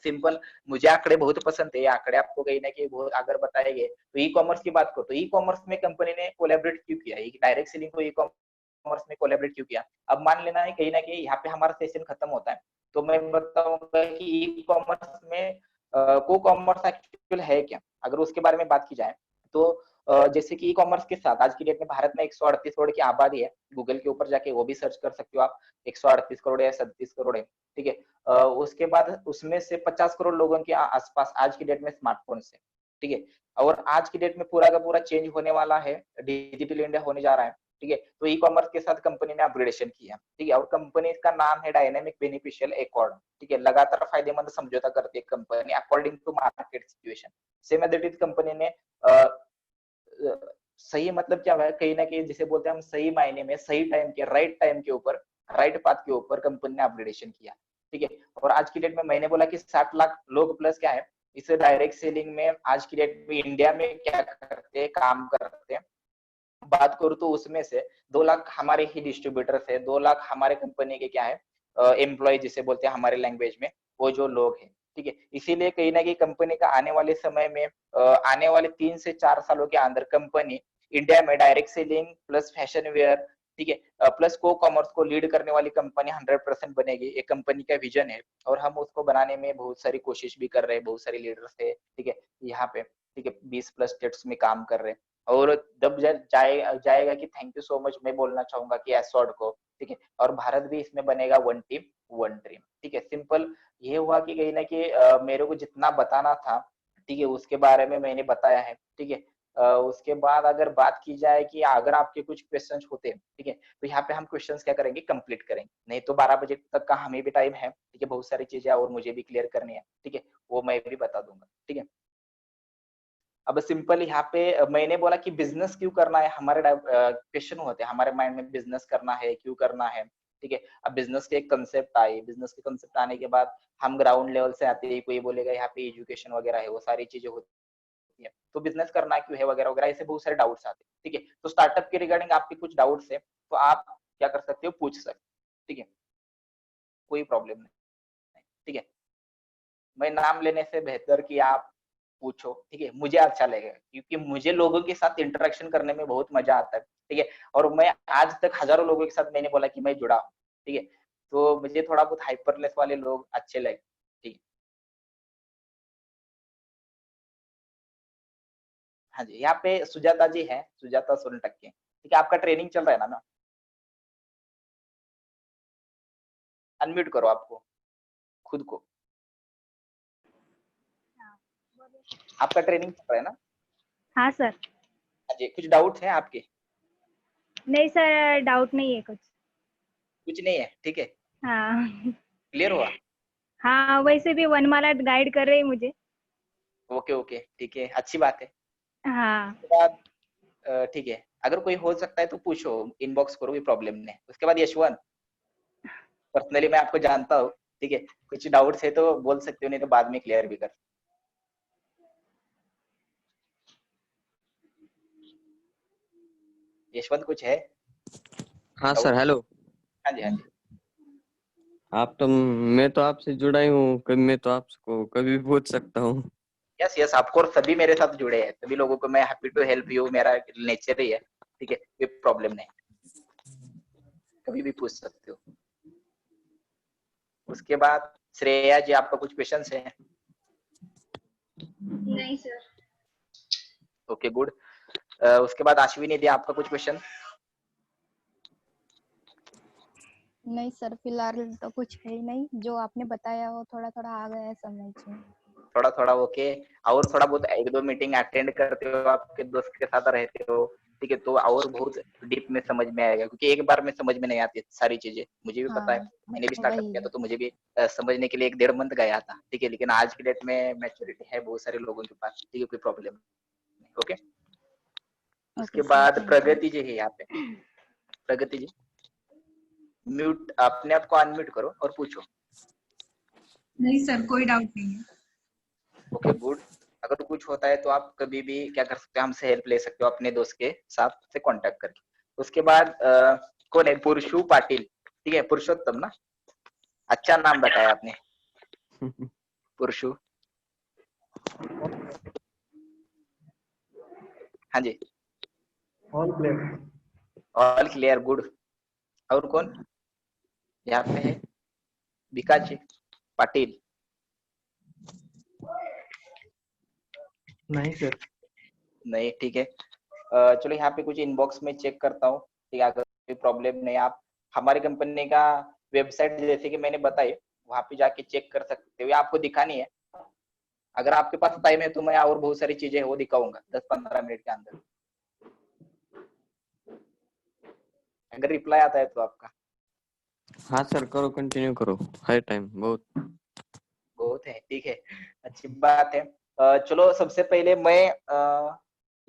सिंपल, मुझे आंकड़े बहुत पसंद है, ये आंकड़े आपको कहीं ना कहीं बहुत अगर बताएंगे। तो ई कॉमर्स की बात करो तो ई कॉमर्स में कंपनी ने कोलैबोरेट क्यों किया, डायरेक्ट सेलिंग को ई कॉमर्स में कोलैबोरेट क्यों किया? अब मान लेना है कहीं ना कहीं यहाँ पे हमारा सेशन खत्म होता है, तो मैं बताऊंगा कि ई कॉमर्स में को कॉमर्स एक्चुअल है क्या, अगर उसके बारे में बात की जाए तो जैसे कि ई कॉमर्स के साथ आज की डेट में भारत में 138 करोड़ की आबादी है। गूगल के ऊपर जाके वो भी सर्च कर सकते हो आप, 138 करोड़ या 37 करोड़ है, ठीक है। उसके बाद उसमें से 50 करोड़ लोगों के आसपास आज की डेट में स्मार्टफोन है, ठीक है। और आज की डेट में पूरा का पूरा चेंज होने वाला है, डिजिटल इंडिया होने जा रहा है, ठीक है। तो ई कॉमर्स के साथ कंपनी ने अपग्रेडेशन किया, ठीक है, और कंपनी का नाम है डायनेमिक बेनिफिशियल एकॉर्ड, ठीक है। लगातार फायदेमंद समझौता करती है company according to market situation. Same as it is company ने सही मतलब क्या है, कहीं ना कहीं जिसे बोलते हैं हम सही मायने में सही टाइम के ऊपर, राइट पाथ के ऊपर कंपनी ने अपग्रेडेशन किया, ठीक है। और आज की डेट में मैंने बोला कि 60 लाख लोग प्लस क्या है इस डायरेक्ट सेलिंग में आज की डेट में इंडिया में क्या करते हैं, काम करते हैं। बात करूँ तो उसमें से 2 लाख हमारे ही डिस्ट्रीब्यूटर है, 2 लाख हमारे कंपनी के क्या है एम्प्लॉय जिसे बोलते हैं हमारे लैंग्वेज में, वो जो लोग हैं, ठीक है। इसीलिए कहीं ना कहीं कंपनी का आने वाले समय में आने वाले 3 से 4 सालों के अंदर कंपनी इंडिया में direct selling plus fashion wear, ठीक है, प्लस को कॉमर्स को लीड करने वाली कंपनी 100% बनेगी। एक कंपनी का विजन है और हम उसको बनाने में बहुत सारी कोशिश भी कर रहे हैं, बहुत सारे लीडर्स है, ठीक है, यहाँ पे, ठीक है, 20+ स्टेट्स में काम कर रहे हैं। और जब जाएगा कि थैंक यू सो मच मैं बोलना चाहूंगा कि एसोर्ड को, ठीक है, और भारत भी इसमें बनेगा वन टीम वन ड्रीम, ठीक है। सिंपल ये हुआ कि कहीं ना कि मेरे को जितना बताना था, ठीक है, उसके बारे में मैंने बताया है, ठीक है। उसके बाद अगर बात की जाए कि अगर आपके कुछ क्वेश्चंस होते हैं, ठीक है, तो यहाँ पे हम क्वेश्चंस क्या करेंगे, कंप्लीट करेंगे। नहीं तो 12 बजे तक का हमें भी टाइम है, ठीक है, बहुत सारी चीजें और मुझे भी क्लियर करनी है, ठीक है, वो मैं भी बता दूंगा, ठीक है। अब सिंपल यहाँ पे मैंने बोला कि बिजनेस क्यों करना है, हमारे क्वेश्चन होते हैं हमारे माइंड में, बिजनेस करना है, क्यों करना है, ठीक है। अब बिजनेस के एक कंसेप्ट आए, बिजनेस के कंसेप्ट आने के बाद हम ग्राउंड लेवल से आते हैं, कोई बोलेगा यहाँ पे एजुकेशन वगैरह है, वो सारी चीजें होती है, तो बिजनेस करना क्यों है वगैरह वगैरह, ऐसे बहुत सारे डाउट्स आते हैं, ठीक है। तो स्टार्टअप के रिगार्डिंग आपके कुछ डाउट्स है तो आप क्या कर सकते हो, पूछ सकते, ठीक है, कोई प्रॉब्लम नहीं, ठीक है। मैं नाम लेने से बेहतर कि आप पूछो, ठीक है, मुझे अच्छा लगेगा क्योंकि मुझे लोगों के साथ इंटरेक्शन करने में बहुत मजा आता है, ठीक है। और मैं आज तक हजारों लोगों के साथ मैंने बोला कि मैं जुड़ा हूँ, ठीक है, तो मुझे थोड़ा बहुत हाइपरनेस वाले लोग अच्छे लगे, ठीक है। हाँ जी, यहाँ पे सुजाता जी है, सुजाता सोनटक्के, ठीक है, आपका ट्रेनिंग चल रहा है ना मैम, अनम्यूट करो आपको खुद को, आपका ट्रेनिंग चल रहा है ना। हाँ सर। हाँ जी, कुछ डाउट है आपके। नहीं सर, डाउट नहीं है कुछ। कुछ नहीं है, ठीक है, हाँ। क्लियर हुआ। हाँ, वैसे भी वनमाला गाइड कर रही है मुझे। ओके ओके, ठीक है, अच्छी बात है। हाँ। उसके बाद ठीक है, अगर कोई हो सकता है तो पूछो, इनबॉक्स करो, कोई प्रॉब्लम नहीं। उसके बाद यशवंत, पर्सनली मैं आपको जानता हूँ, ठीक है, कुछ डाउट्स है तो बोल सकते हो, नहीं तो बाद में क्लियर भी कर। यशवंत कुछ है हाँ सर, डाउट। हेलो। हाँ जी हाँ जी। मैं तो आपसे जुड़ा ही हूँ, कभी मैं तो आपको कभी भी पूछ सकता हूँ। यस यस, ऑफ कोर्स, सभी मेरे साथ जुड़े हैं, सभी लोगों को मैं हैप्पी टू हेल्प यू, मेरा नेचर ही है, ठीक है, कोई प्रॉब्लम नहीं, कभी भी पूछ सकते हो। उसके बाद श्रेया जी, आपका कुछ क्वेश्चन है। नहीं सर। Okay good. उसके बाद अश्विनी दी, आपका कुछ क्वेश्चन। नहीं सर, फिलहाल तो कुछ है ही नहीं, जो आपने बताया वो थोड़ा थोड़ा आ गया है समझ में। थोड़ा थोड़ा ओके, और थोड़ा बहुत एक दो मीटिंग अटेंड करते हो, आपके दोस्त के साथ रहते हो, ठीक है, तो और बहुत डीप में समझ में आएगा, क्योंकि एक बार में समझ में नहीं आती सारी चीजें, मुझे भी पता है, हाँ मैंने भी स्टार्टअप किया वही। था तो मुझे भी समझने के लिए 1.5 मंथ गया था, ठीक है, लेकिन आज की डेट में मैच्योरिटी है बहुत सारे लोगों के पास, ठीक है, कोई प्रॉब्लम नहीं, ओके। ओके उसके सर, बाद थैंक यू। प्रगति जी है यहाँ पे, प्रगति जी, म्यूट, अपने आप को अनम्यूट करो और पूछो। नहीं सर, कोई डाउट नहीं है। Okay good. अगर कुछ होता है तो आप कभी भी क्या कर सकते हो, हमसे हेल्प ले सकते हो अपने दोस्त के साथ से कांटेक्ट करके। उसके बाद कौन है, पुरुषु पाटिल, ठीक है, पुरुषोत्तम ना, अच्छा नाम बताया आपने, पुरुषु। हाँ जी, all clear. All clear, good. और कौन यहाँ पे है, विकास पाटिल। नहीं सर। नहीं, ठीक है, चलो यहाँ पे कुछ इनबॉक्स में चेक करता हूँ, ठीक है, अगर कोई प्रॉब्लम नहीं, आप हमारी कंपनी का वेबसाइट जैसे कि मैंने बताई, वहां पे जाके चेक कर सकते हो, या आपको दिखानी है, अगर आपके पास टाइम है तो मैं और बहुत सारी चीजें वो दिखाऊंगा 10-15 मिनट के अंदर, अगर रिप्लाई आता है तो आपका। हाँ सर, करो, कंटिन्यू करो, है टाइम बहुत। बहुत है, ठीक है, अच्छी बात है। चलो सबसे पहले मैं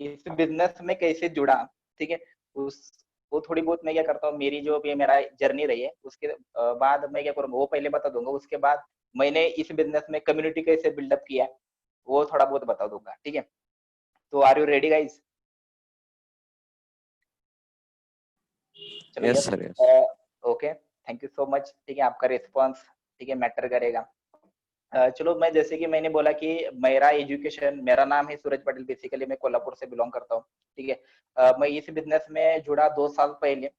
इस बिजनेस में कैसे जुड़ा, ठीक है, उस वो थोड़ी बहुत मैं क्या करता हूँ, मेरी जो भी मेरा जर्नी रही है उसके बाद मैं क्या करूँगा वो पहले बता दूंगा, उसके बाद मैंने इस बिजनेस में कम्युनिटी कैसे बिल्डअप किया वो थोड़ा बहुत बता दूंगा, ठीक है। तो आर यू रेडी गाइस। चलो yes yes, sir, yes. Okay, thank you so much, ठीक है, आपका रिस्पॉन्स, ठीक है, मैटर करेगा। चलो मैं जैसे कि मैंने बोला कि मेरा एजुकेशन, मेरा नाम है सूरज पटेल, बेसिकली मैं कोल्हापुर से बिलोंग करता हूँ, ठीक है। मैं इस बिजनेस में जुड़ा 2 साल पहले।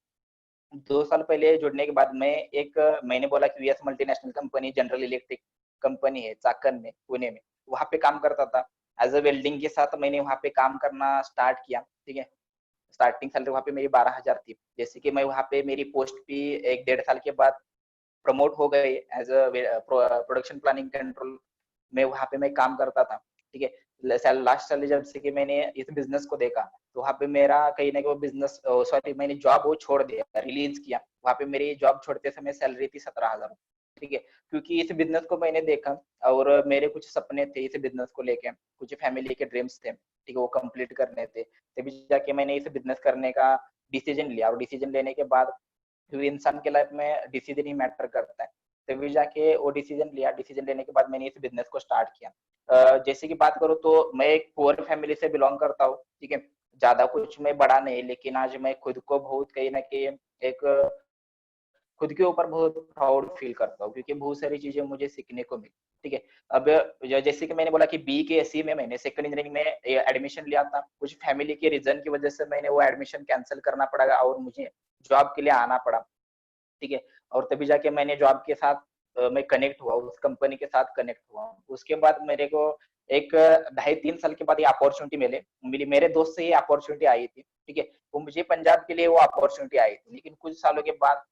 2 साल पहले जुड़ने के बाद मैं एक, मैंने बोला कि US multinational company general electric company है चाकन में, पुणे में, वहां पे काम करता था। एज अ वेल्डिंग के साथ मैंने वहां पे काम करना स्टार्ट किया, ठीक है। स्टार्टिंग सैलरी वहां पे मेरी 12,000 थी, जैसे कि मैं वहां पे मेरी पोस्ट भी 1-1.5 साल के बाद प्रमोट हो गए as a production planning control में, वहां पे मैं काम करता था, ठीक है। लास्ट सैलरी जब से कि मैंने इस बिजनेस को देखा, तो वहाँ पे मेरा कहीं ना कहीं वो बिजनेस, सॉरी मैंने जॉब वो छोड़ दिया, रिलीज किया। वहाँ पे मेरी जॉब छोड़ते समय सैलरी थी 17,000। ठीक है, क्योंकि इस बिजनेस को मैंने देखा और मेरे कुछ सपने थे इस बिजनेस को लेके, कुछ फैमिली के ड्रीम्स थे, ठीक है, वो कंप्लीट करने थे, तभी जाके मैंने इस बिजनेस करने का डिसीजन लिया। और डिसीजन लेने के बाद, क्योंकि इंसान के लाइफ में डिसीजन ही मैटर करता है, तभी जाके वो डिसीजन लिया। डिसीजन लेने के बाद मैंने इस बिजनेस को स्टार्ट किया। जैसे कि बात करूँ तो मैं एक पुअर फैमिली से बिलोंग करता हूँ, ठीक है, ज्यादा कुछ मैं बड़ा नहीं, लेकिन आज मैं खुद को बहुत कहीं ना कहीं एक खुद के ऊपर बहुत प्राउड फील करता हूँ, क्योंकि बहुत सारी चीजें मुझे सीखने को मिली। ठीक है, अब जैसे कि मैंने बोला कि BKSC में मैंने सेकंड इंजीनियरिंग में एडमिशन लिया था, कुछ फैमिली के रीजन की वजह से मैंने वो एडमिशन कैंसिल करना पड़ा और मुझे जॉब के लिए आना पड़ा। ठीक है, और तभी जाके मैंने जॉब के साथ मैं कनेक्ट हुआ, उस कंपनी के साथ कनेक्ट हुआ। उसके बाद मेरे को एक 2.5-3 साल के बाद ये अपॉर्चुनिटी मिली, मेरे दोस्त से ये अपॉर्चुनिटी आई थी। ठीक है, वो मुझे पंजाब के लिए वो अपॉर्चुनिटी आई थी, लेकिन कुछ सालों के बाद,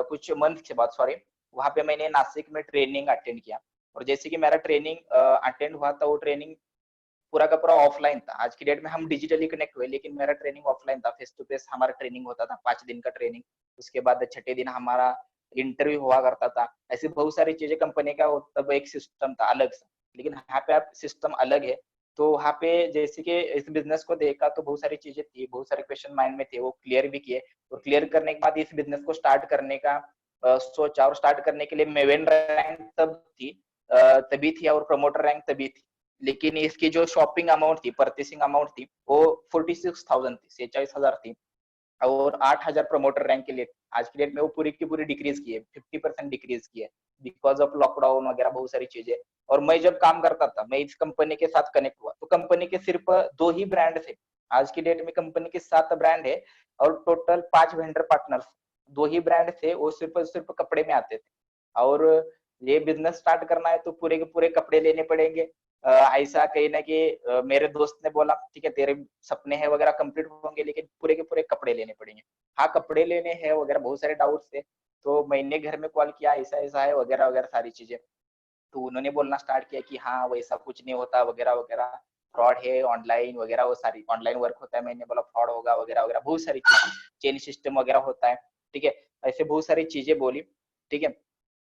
कुछ मंथ के बाद, सॉरी, वहां पे मैंने नासिक में ट्रेनिंग अटेंड किया। और जैसे कि मेरा ट्रेनिंग अटेंड हुआ था, वो ट्रेनिंग पूरा का पूरा ऑफलाइन था। आज की डेट में हम डिजिटली कनेक्ट हुए, लेकिन मेरा ट्रेनिंग ऑफलाइन था, फेस टू फेस हमारा ट्रेनिंग होता था, 5 दिन का ट्रेनिंग। उसके बाद छठे दिन हमारा इंटरव्यू हुआ करता था। ऐसी बहुत सारी चीजें कंपनी का तब एक सिस्टम था अलग सा, लेकिन यहाँ पे आप सिस्टम अलग है। तो वहाँ पे जैसे कि इस बिजनेस को देखा तो बहुत सारी चीजें थी, बहुत सारे क्वेश्चन माइंड में थे, वो क्लियर भी किए। और क्लियर करने के बाद इस बिजनेस को स्टार्ट करने का सोचा। और स्टार्ट करने के लिए मेवेन रैंक तभी थी और प्रमोटर रैंक तभी थी, लेकिन इसकी जो शॉपिंग अमाउंट थी, परचेसिंग अमाउंट थी, वो 46,000 थी, 46,000 थी। और 8,000 प्रमोटर रैंक के लिए। आज की डेट में वो पूरी की पूरी डिक्रीज की है, 50% डिक्रीज की है, बिकॉज ऑफ लॉकडाउन वगैरह बहुत सारी चीजें। और मैं जब काम करता था, मैं इस कंपनी के साथ कनेक्ट हुआ, तो कंपनी के सिर्फ 2 ही ब्रांड थे। आज की डेट में कंपनी के 7 ब्रांड है और टोटल 5 वेंडर पार्टनर्स। 2 ही ब्रांड थे, वो सिर्फ सिर्फ कपड़े में आते थे। और ये बिजनेस स्टार्ट करना है तो पूरे के पूरे कपड़े लेने पड़ेंगे। ऐसा कहीं ना कि मेरे दोस्त ने बोला, ठीक है, तेरे सपने हैं वगैरह कंप्लीट होंगे, लेकिन पूरे के पूरे कपड़े लेने पड़ेंगे। हाँ, कपड़े लेने हैं वगैरह, बहुत सारे डाउट्स थे। तो मैंने घर में कॉल किया, ऐसा ऐसा है वगैरह वगैरह सारी चीजें। तो उन्होंने बोलना स्टार्ट किया कि हाँ वैसा कुछ नहीं होता वगैरह वगैरह, फ्रॉड है ऑनलाइन वगैरह, वो सारी ऑनलाइन वर्क होता है। मैंने बोला फ्रॉड होगा वगैरह वगैरह, बहुत सारी चीजें, चेन सिस्टम वगैरह होता है। ठीक है, ऐसे बहुत सारी चीजें बोली। ठीक है,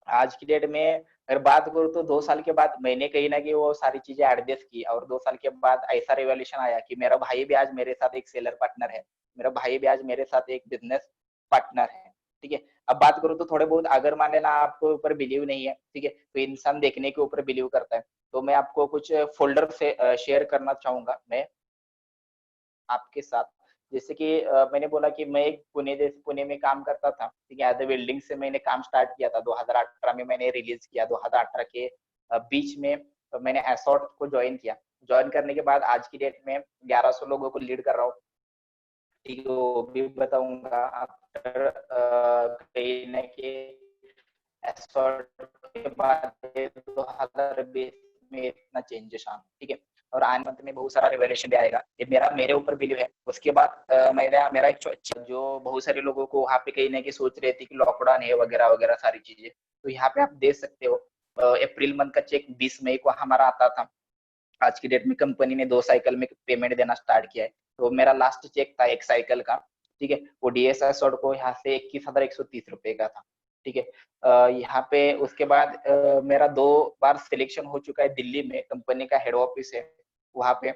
आज की डेट में अगर बात करूँ तो 2 साल के बाद मैंने कहीं ना कहीं वो सारी चीजें एडजस्ट की। और 2 साल के बाद ऐसा रिवॉल्यूशन आया कि मेरा भाई भी आज मेरे साथ एक सेलर पार्टनर है, मेरा भाई भी आज मेरे साथ एक बिजनेस पार्टनर है। ठीक है, अब बात करूँ तो थोड़े बहुत, अगर मान लेना आपको ऊपर बिलीव नहीं है, ठीक है, तो इंसान देखने के ऊपर बिलीव करता है। तो मैं आपको कुछ फोल्डर से शेयर करना चाहूंगा मैं आपके साथ। जैसे कि मैंने बोला कि मैं एक पुणे में काम करता था। ठीक है, एज ए वेल्डिंग से मैंने काम स्टार्ट किया था, 2018 में मैंने रिलीज किया। 2018 के बीच में मैंने एसॉर्ट को ज्वाइन किया। ज्वाइन करने के बाद आज की डेट में 1100 लोगों को लीड कर रहा हूँ। ठीक है, वो भी बताऊंगा आफ्टर कहीं ना कहीं एसॉर्ट के बाद 2020 में इतना चेंजेस आना। ठीक है, और आने मंथ में बहुत सारा रिवॉल्यूशन भी आएगा, ये मेरे ऊपर बिलीव है। उसके बाद मेरा एक जो बहुत सारे लोगों को वहाँ पे कहीं ना कहीं सोच रहे थे कि लॉकडाउन है वगैरह वगैरह सारी चीजें, तो यहाँ पे आप देख सकते हो अप्रैल मंथ का चेक 20 मई को हमारा आता था। आज की डेट में कंपनी ने 2 साइकिल में पेमेंट देना स्टार्ट किया है। तो मेरा लास्ट चेक था 1 साइकिल का। ठीक है, वो डीएसआई सॉर्ट को यहाँ से 21,130 रुपए का था। ठीक है, यहाँ पे उसके बाद मेरा 2 बार सिलेक्शन हो चुका है दिल्ली में, कंपनी का हेड ऑफिस है वहाँ पे।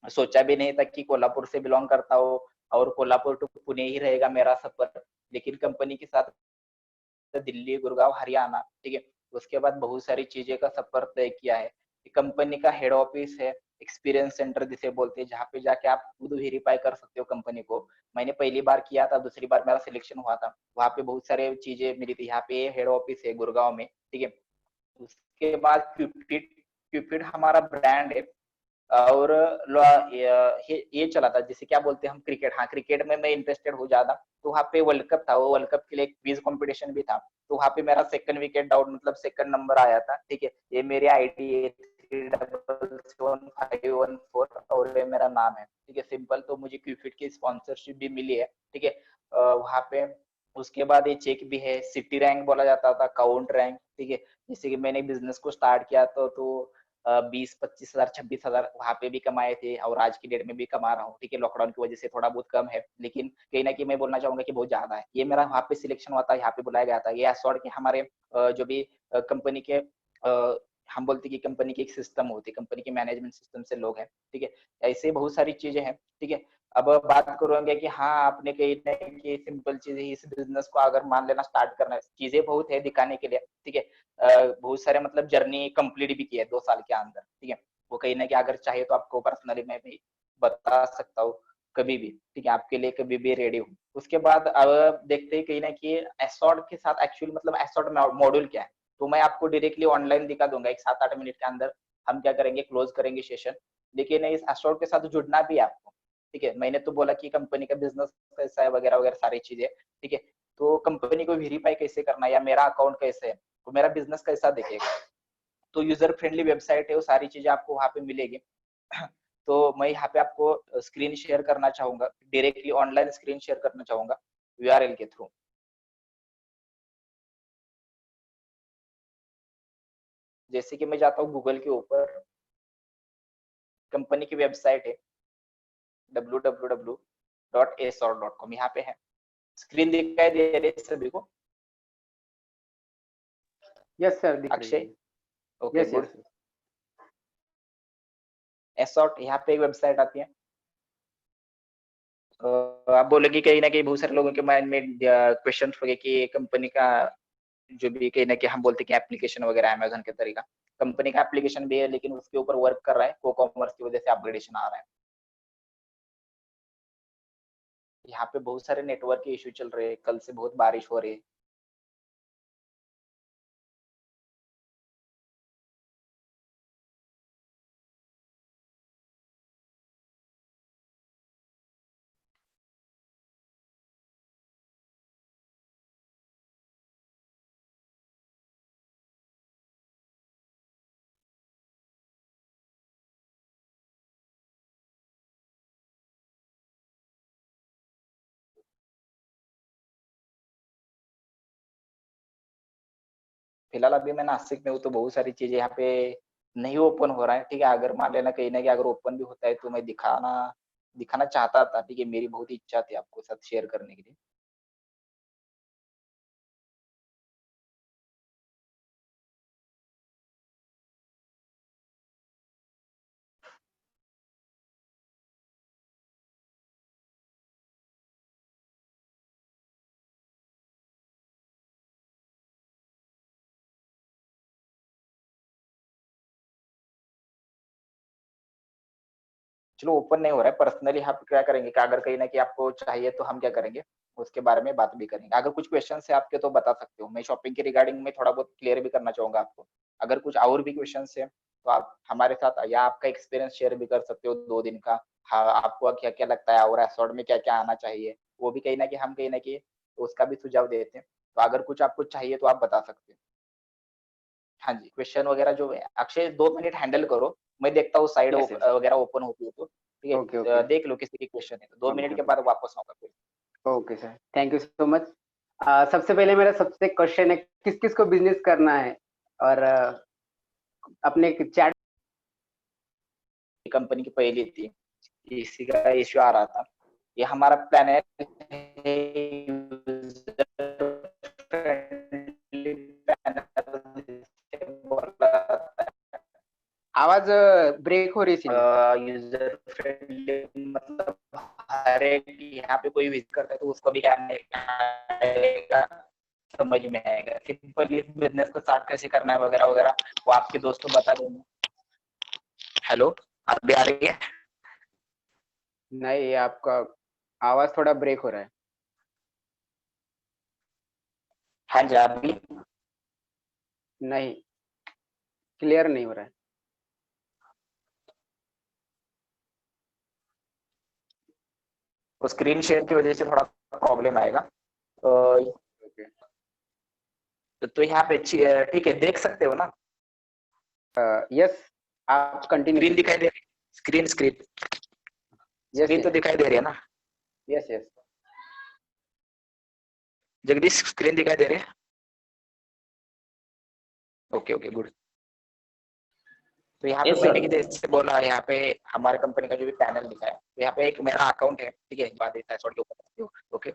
सोचा भी नहीं था कि कोल्हापुर से बिलोंग करता हो और कोल्हापुर टू पुणे ही रहेगा मेरा सफर, लेकिन कंपनी के साथ दिल्ली, गुड़गांव, हरियाणा। ठीक है, उसके बाद बहुत सारी चीजें का सफर तय किया है। कंपनी का हेड ऑफिस है, एक्सपीरियंस सेंटर जिसे बोलते हैं, जहाँ पे जाके आप खुद वेरीफाई कर सकते हो कंपनी को। मैंने पहली बार किया था, दूसरी बार मेरा सिलेक्शन हुआ था, वहाँ पे बहुत सारे चीजें मिली थी। यहाँ पे हेड ऑफिस है गुड़गांव में। ठीक है, उसके बाद क्यूपिड, क्यूपिड हमारा ब्रांड है। और ये चला था जिसे क्या बोलते हैं हम, क्रिकेट। हाँ, क्रिकेट में मैं इंटरेस्टेड हो ज्यादा, तो वहाँ पे वर्ल्ड कप था, वो वर्ल्ड कप के लिए एक क्विज कंपटीशन भी था। तो वहाँ पे मेरा सेकंड विकेट डाउन, मतलब सेकंड नंबर आया था। ठीक है, ये मेरी आईडी है 3771514 और ये मेरा नाम है। ठीक है, सिंपल। तो मुझे क्यूफिट की स्पॉन्सरशिप भी मिली है। ठीक है, वहाँ पे उसके बाद ये चेक भी है, सिटी रैंक बोला जाता था, काउंट रैंक। ठीक है, जैसे कि मैंने बिजनेस को स्टार्ट किया तो 20-25 हजार 26 हजार वहां पे भी कमाए थे और आज की डेट में भी कमा रहा हूँ। ठीक है, लॉकडाउन की वजह से थोड़ा बहुत कम है, लेकिन कहीं ना कहीं मैं बोलना चाहूंगा कि बहुत ज्यादा है। ये मेरा वहाँ पे सिलेक्शन हुआ था, यहाँ पे बुलाया गया था। ये एसोर्ट के हमारे जो भी कंपनी के हम बोलते कि कंपनी की एक सिस्टम होती है, कंपनी के मैनेजमेंट सिस्टम से लोग हैं। ठीक है, ऐसे बहुत सारी चीजें हैं। ठीक है, अब बात करूंगे कि हाँ आपने कही नहीं कि सिंपल चीज है, इस बिजनेस को अगर मान लेना स्टार्ट करना है, चीजें बहुत है दिखाने के लिए। ठीक है, बहुत सारे मतलब जर्नी कंप्लीट भी की है 2 साल के अंदर। ठीक है, वो कहीं ना कहीं अगर चाहे तो आपको पर्सनली मैं भी बता सकता हूँ कभी भी। ठीक है, आपके लिए कभी भी रेडी हूँ। उसके बाद अब देखते हैं कहीं ना कहीं एसोर्ट के साथ एक्चुअली मतलब एसोर्ट मॉड्यूल क्या है, तो मैं आपको डायरेक्टली ऑनलाइन दिखा दूंगा। एक 7-8 मिनट के अंदर हम क्या करेंगे, क्लोज करेंगे सेशन। लेकिन इस एसोर्ट के साथ जुड़ना भी है आपको। ठीक है, मैंने तो बोला कि कंपनी का बिजनेस कैसा है वगैरह वगैरह सारी चीजें। ठीक है, तो कंपनी को वेरीफाई कैसे करना है या मेरा अकाउंट कैसे है, तो मेरा बिजनेस कैसा दिखेगा, तो यूजर फ्रेंडली वेबसाइट है, वो सारी चीजें आपको वहां पे मिलेगी। तो मैं यहाँ पे आपको स्क्रीन शेयर करना चाहूंगा, डायरेक्टली ऑनलाइन स्क्रीन शेयर करना चाहूंगा यूआरएल के थ्रू। जैसे कि मैं जाता हूँ गूगल के ऊपर, कंपनी की वेबसाइट है www.asort.com, यहाँ पे है। स्क्रीन दिखाई दे रही है सभी को? यस सर, दिख रही अक्षय, है। Okay yes good. यस। एसॉर्ट यहाँ पे एक वेबसाइट आती है। आप बोलोगे कहीं ना कहीं बहुत सारे लोगों के माइंड में क्वेश्चन होंगे कि कंपनी का जो भी कहीं ना कहीं हम बोलते हैं कि एप्लीकेशन वगैरह अमेजन के तरीका, कंपनी का एप्लीकेशन भी है लेकिन उसके ऊपर वर्क कर रहा है, को कॉमर्स की वजह से अपग्रेडेशन आ रहा है। यहाँ पे बहुत सारे नेटवर्क के इश्यू चल रहे हैं, कल से बहुत बारिश हो रही है। फिलहाल अभी मैं नासिक में हूँ, तो बहुत सारी चीजें यहाँ पे नहीं ओपन हो रहा है। ठीक है, अगर मान लेना कहीं ना कहीं अगर ओपन भी होता है तो मैं दिखाना दिखाना चाहता था। ठीक है, मेरी बहुत इच्छा थी आपको साथ शेयर करने के लिए। चलो ओपन नहीं हो रहा है, पर्सनली आप क्या करेंगे कि अगर कहीं ना कहीं आपको चाहिए तो हम क्या करेंगे, उसके बारे में बात भी करेंगे। अगर कुछ क्वेश्चन है आपके तो बता सकते हो, मैं शॉपिंग के रिगार्डिंग में थोड़ा बहुत क्लियर भी करना चाहूंगा आपको। अगर कुछ और भी क्वेश्चन है तो आप हमारे साथ या आपका एक्सपीरियंस शेयर भी कर सकते हो 2 दिन का। हाँ, आपको क्या क्या लगता है और एसोर्ट में क्या क्या आना चाहिए, वो भी कहीं ना कहीं हम कहीं ना कहीं उसका भी सुझाव देते हैं। तो अगर कुछ आपको चाहिए तो आप बता सकते हो। हाँ जी, क्वेश्चन वगैरह जो है अक्षय 2 मिनट हैंडल करो, मैं देखता हूँ साइड यस यस। वगैरह ओपन होती है तो। ठीक ओके है, ओके देख लो किसी की क्वेश्चन है तो 2 मिनट ओके के ओके बाद वापस आऊंगा फिर। Okay sir, thank you so much. सबसे पहले मेरा सबसे क्वेश्चन है, किस किस को बिजनेस करना है, और अपने चैट कंपनी की पहली थी, इसी का इश्यू आ रहा था। ये हमारा प्लान है आवाज ब्रेक हो रही थी। यूजर फ्रेंडली, मतलब हर एक यहाँ पे कोई विजिट करता है तो उसको भी क्या आएगा, समझ में आएगा। सिंपली बिजनेस को स्टार्ट कैसे करना है वगैरह वगैरह वो आपके दोस्त को बता देंगे। हेलो, अभी आ रही है? नहीं, आपका आवाज थोड़ा ब्रेक हो रहा है। हाँ जी, अभी नहीं, क्लियर नहीं हो रहा है। तो स्क्रीन शेयर की वजह से थोड़ा प्रॉब्लम आएगा। ओके। तो यहाँ पे ठीक है, देख सकते हो ना? यस, आप कंटिन्यू स्क्रीन कीजिए। दिखाई दे रही है? स्क्रीन स्क्रीन यस स्क्रीन तो यस दिखाई दे रही है ना? Yes yes. जगदीश, स्क्रीन दिखाई दे रही है? Okay okay good. तो यहाँ पे Yes, मैंने sir. जैसे बोला, यहाँ पे हमारे कंपनी का जो भी पैनल लिखा है, तो यहाँ पे एक मेरा अकाउंट है, ठीक है, बात देता है छोड़ के ऊपर, ओके।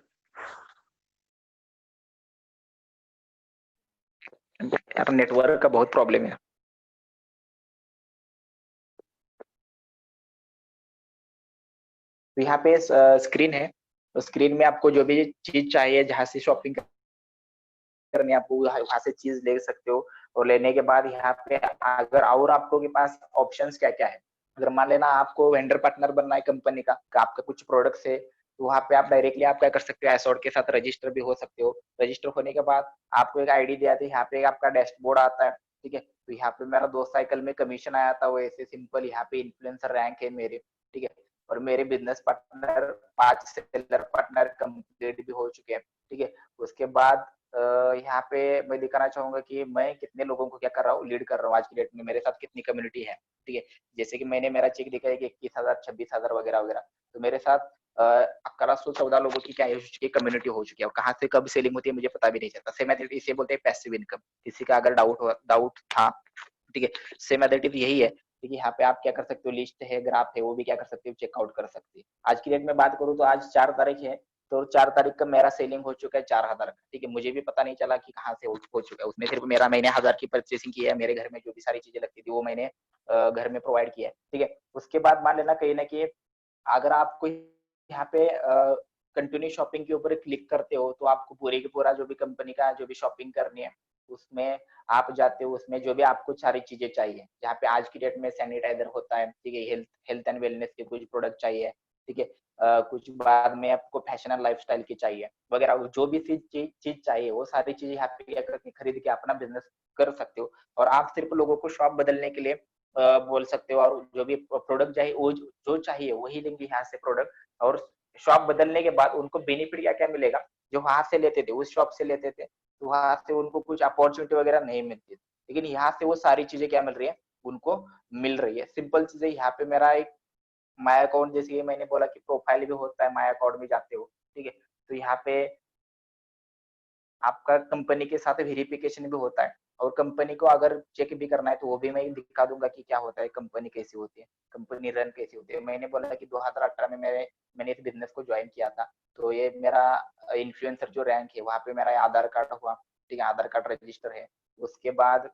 यार नेटवर्क का बहुत प्रॉब्लम है। तो यहाँ पे स्क्रीन है, तो स्क्रीन में आपको जो भी चीज चाहिए, जहाँ से शॉपिंग करनी है, आपको वहां से चीज ले सकते हो। और लेने के बाद यहाँ पे अगर और आपको के पास ऑप्शंस क्या क्या है, अगर मान लेना आपको वेंडर पार्टनर बनना है कंपनी का, आपका कुछ प्रोडक्ट्स है, तो वहाँ पे आप डायरेक्टली आप क्या कर सकते हो, एसोर्ट के साथ रजिस्टर भी हो सकते हो। रजिस्टर होने के बाद आपको एक आईडी दिया था, यहाँ पे आपका डैशबोर्ड आता है, ठीक है। तो यहाँ पे मेरा 2 साइकिल में कमीशन आया था, वो ऐसे सिंपल यहाँ पे इन्फ्लुएंसर रैंक है मेरे, ठीक है। और मेरे business partner 5 seller partner complete भी हो चुके हैं, ठीक है। उसके बाद यहाँ पे मैं दिखाना चाहूंगा कि मैं कितने लोगों को क्या कर रहा हूँ, लीड कर रहा हूँ आज की डेट में, मेरे साथ कितनी कम्युनिटी है, ठीक है। जैसे कि मैंने मेरा चेक दिखा है कि 21,000 26,000 वगैरह वगैरह, तो मेरे साथ 1114 लोगों की क्या हो चुकी है, कम्युनिटी हो चुकी है। और कहाँ से कब सेलिंग होती है मुझे पता भी नहीं चलता। सेम मेथड इसे बोलते हैं पैसिव इनकम। किसी का अगर डाउट था, ठीक है, सेम मेथड यही है। देखिए यहाँ पे आप क्या कर सकते हो, लिस्ट है, ग्राफ है, वो भी क्या कर सकते हो, चेकआउट कर सकते हैं। आज की डेट में बात करूँ तो आज 4 तारीख है, तो 4 तारीख का मेरा सेलिंग हो चुका है 4,000 का, ठीक है। मुझे भी पता नहीं चला कि कहाँ से हो चुका है। उसमें सिर्फ मेरा मैंने 1000 की परचेसिंग की है, मेरे घर में जो भी सारी चीजें लगती थी वो मैंने घर में प्रोवाइड किया है, ठीक है। उसके बाद मान लेना कहीं ना कहीं अगर आपको यहाँ पे कंटिन्यू शॉपिंग के ऊपर क्लिक करते हो, तो आपको पूरे की पूरा जो भी कंपनी का जो भी शॉपिंग करनी है, उसमें आप जाते हो, उसमें जो भी आपको सारी चीजें चाहिए, जहाँ पे आज की डेट में सैनिटाइजर होता है, ठीक है, हेल्थ एंड वेलनेस के कुछ प्रोडक्ट चाहिए, ठीक है, कुछ बाद में आपको फैशन एंड लाइफस्टाइल की चाहिए वगैरह, जो भी चीज चाहिए वो सारी चीजें यहाँ पे करके खरीद के अपना बिजनेस कर सकते हो। और आप सिर्फ लोगों को शॉप बदलने के लिए बोल सकते हो, और जो भी प्रोडक्ट चाहिए वो जो चाहिए वही लेंगे यहाँ से प्रोडक्ट। और शॉप बदलने के बाद उनको बेनिफिट क्या क्या मिलेगा, जो वहां से लेते थे, उस शॉप से लेते थे, तो वहां से उनको कुछ अपॉर्चुनिटी वगैरह नहीं मिलती, लेकिन यहाँ से वो सारी चीजें क्या मिल रही है, उनको मिल रही है। सिंपल चीजें, यहाँ पे मेरा एक माय अकाउंट, जैसे ये मैंने बोला कि प्रोफाइल भी होता है, माय अकाउंट में जाते हो, ठीक है। तो यहाँ पे आपका कंपनी के साथ वेरिफिकेशन भी होता है, और कंपनी को अगर चेक भी करना है तो वो भी मैं दिखा दूंगा कि क्या होता है, कंपनी कैसी होती है, कंपनी रन कैसी होती है। मैंने बोला कि 2018 में मैंने इस बिजनेस को ज्वाइन किया था, तो ये मेरा इन्फ्लुएंसर जो रैंक है वहाँ पे मेरा आधार कार्ड हुआ, ठीक है, आधार कार्ड रजिस्टर है। उसके बाद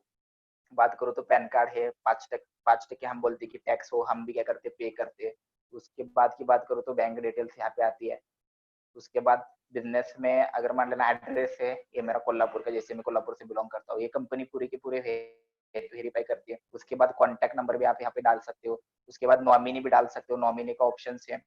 बात करो तो पैन कार्ड है, 5% हम बोलते हैं कि टैक्स हो, हम भी क्या करते पे करते। उसके बाद की बात करो तो बैंक डिटेल्स यहाँ पे आती है। उसके बाद बिजनेस में अगर मान लेना एड्रेस है, ये मेरा कोल्हापुर का, जैसे मैं कोल्हापुर से बिलोंग करता हूँ, ये कंपनी पूरी की पूरे वेरीफाई करती है। उसके बाद कॉन्टैक्ट नंबर भी आप यहाँ पे डाल सकते हो। उसके बाद नॉमिनी भी डाल सकते हो, नॉमिनी का ऑप्शन है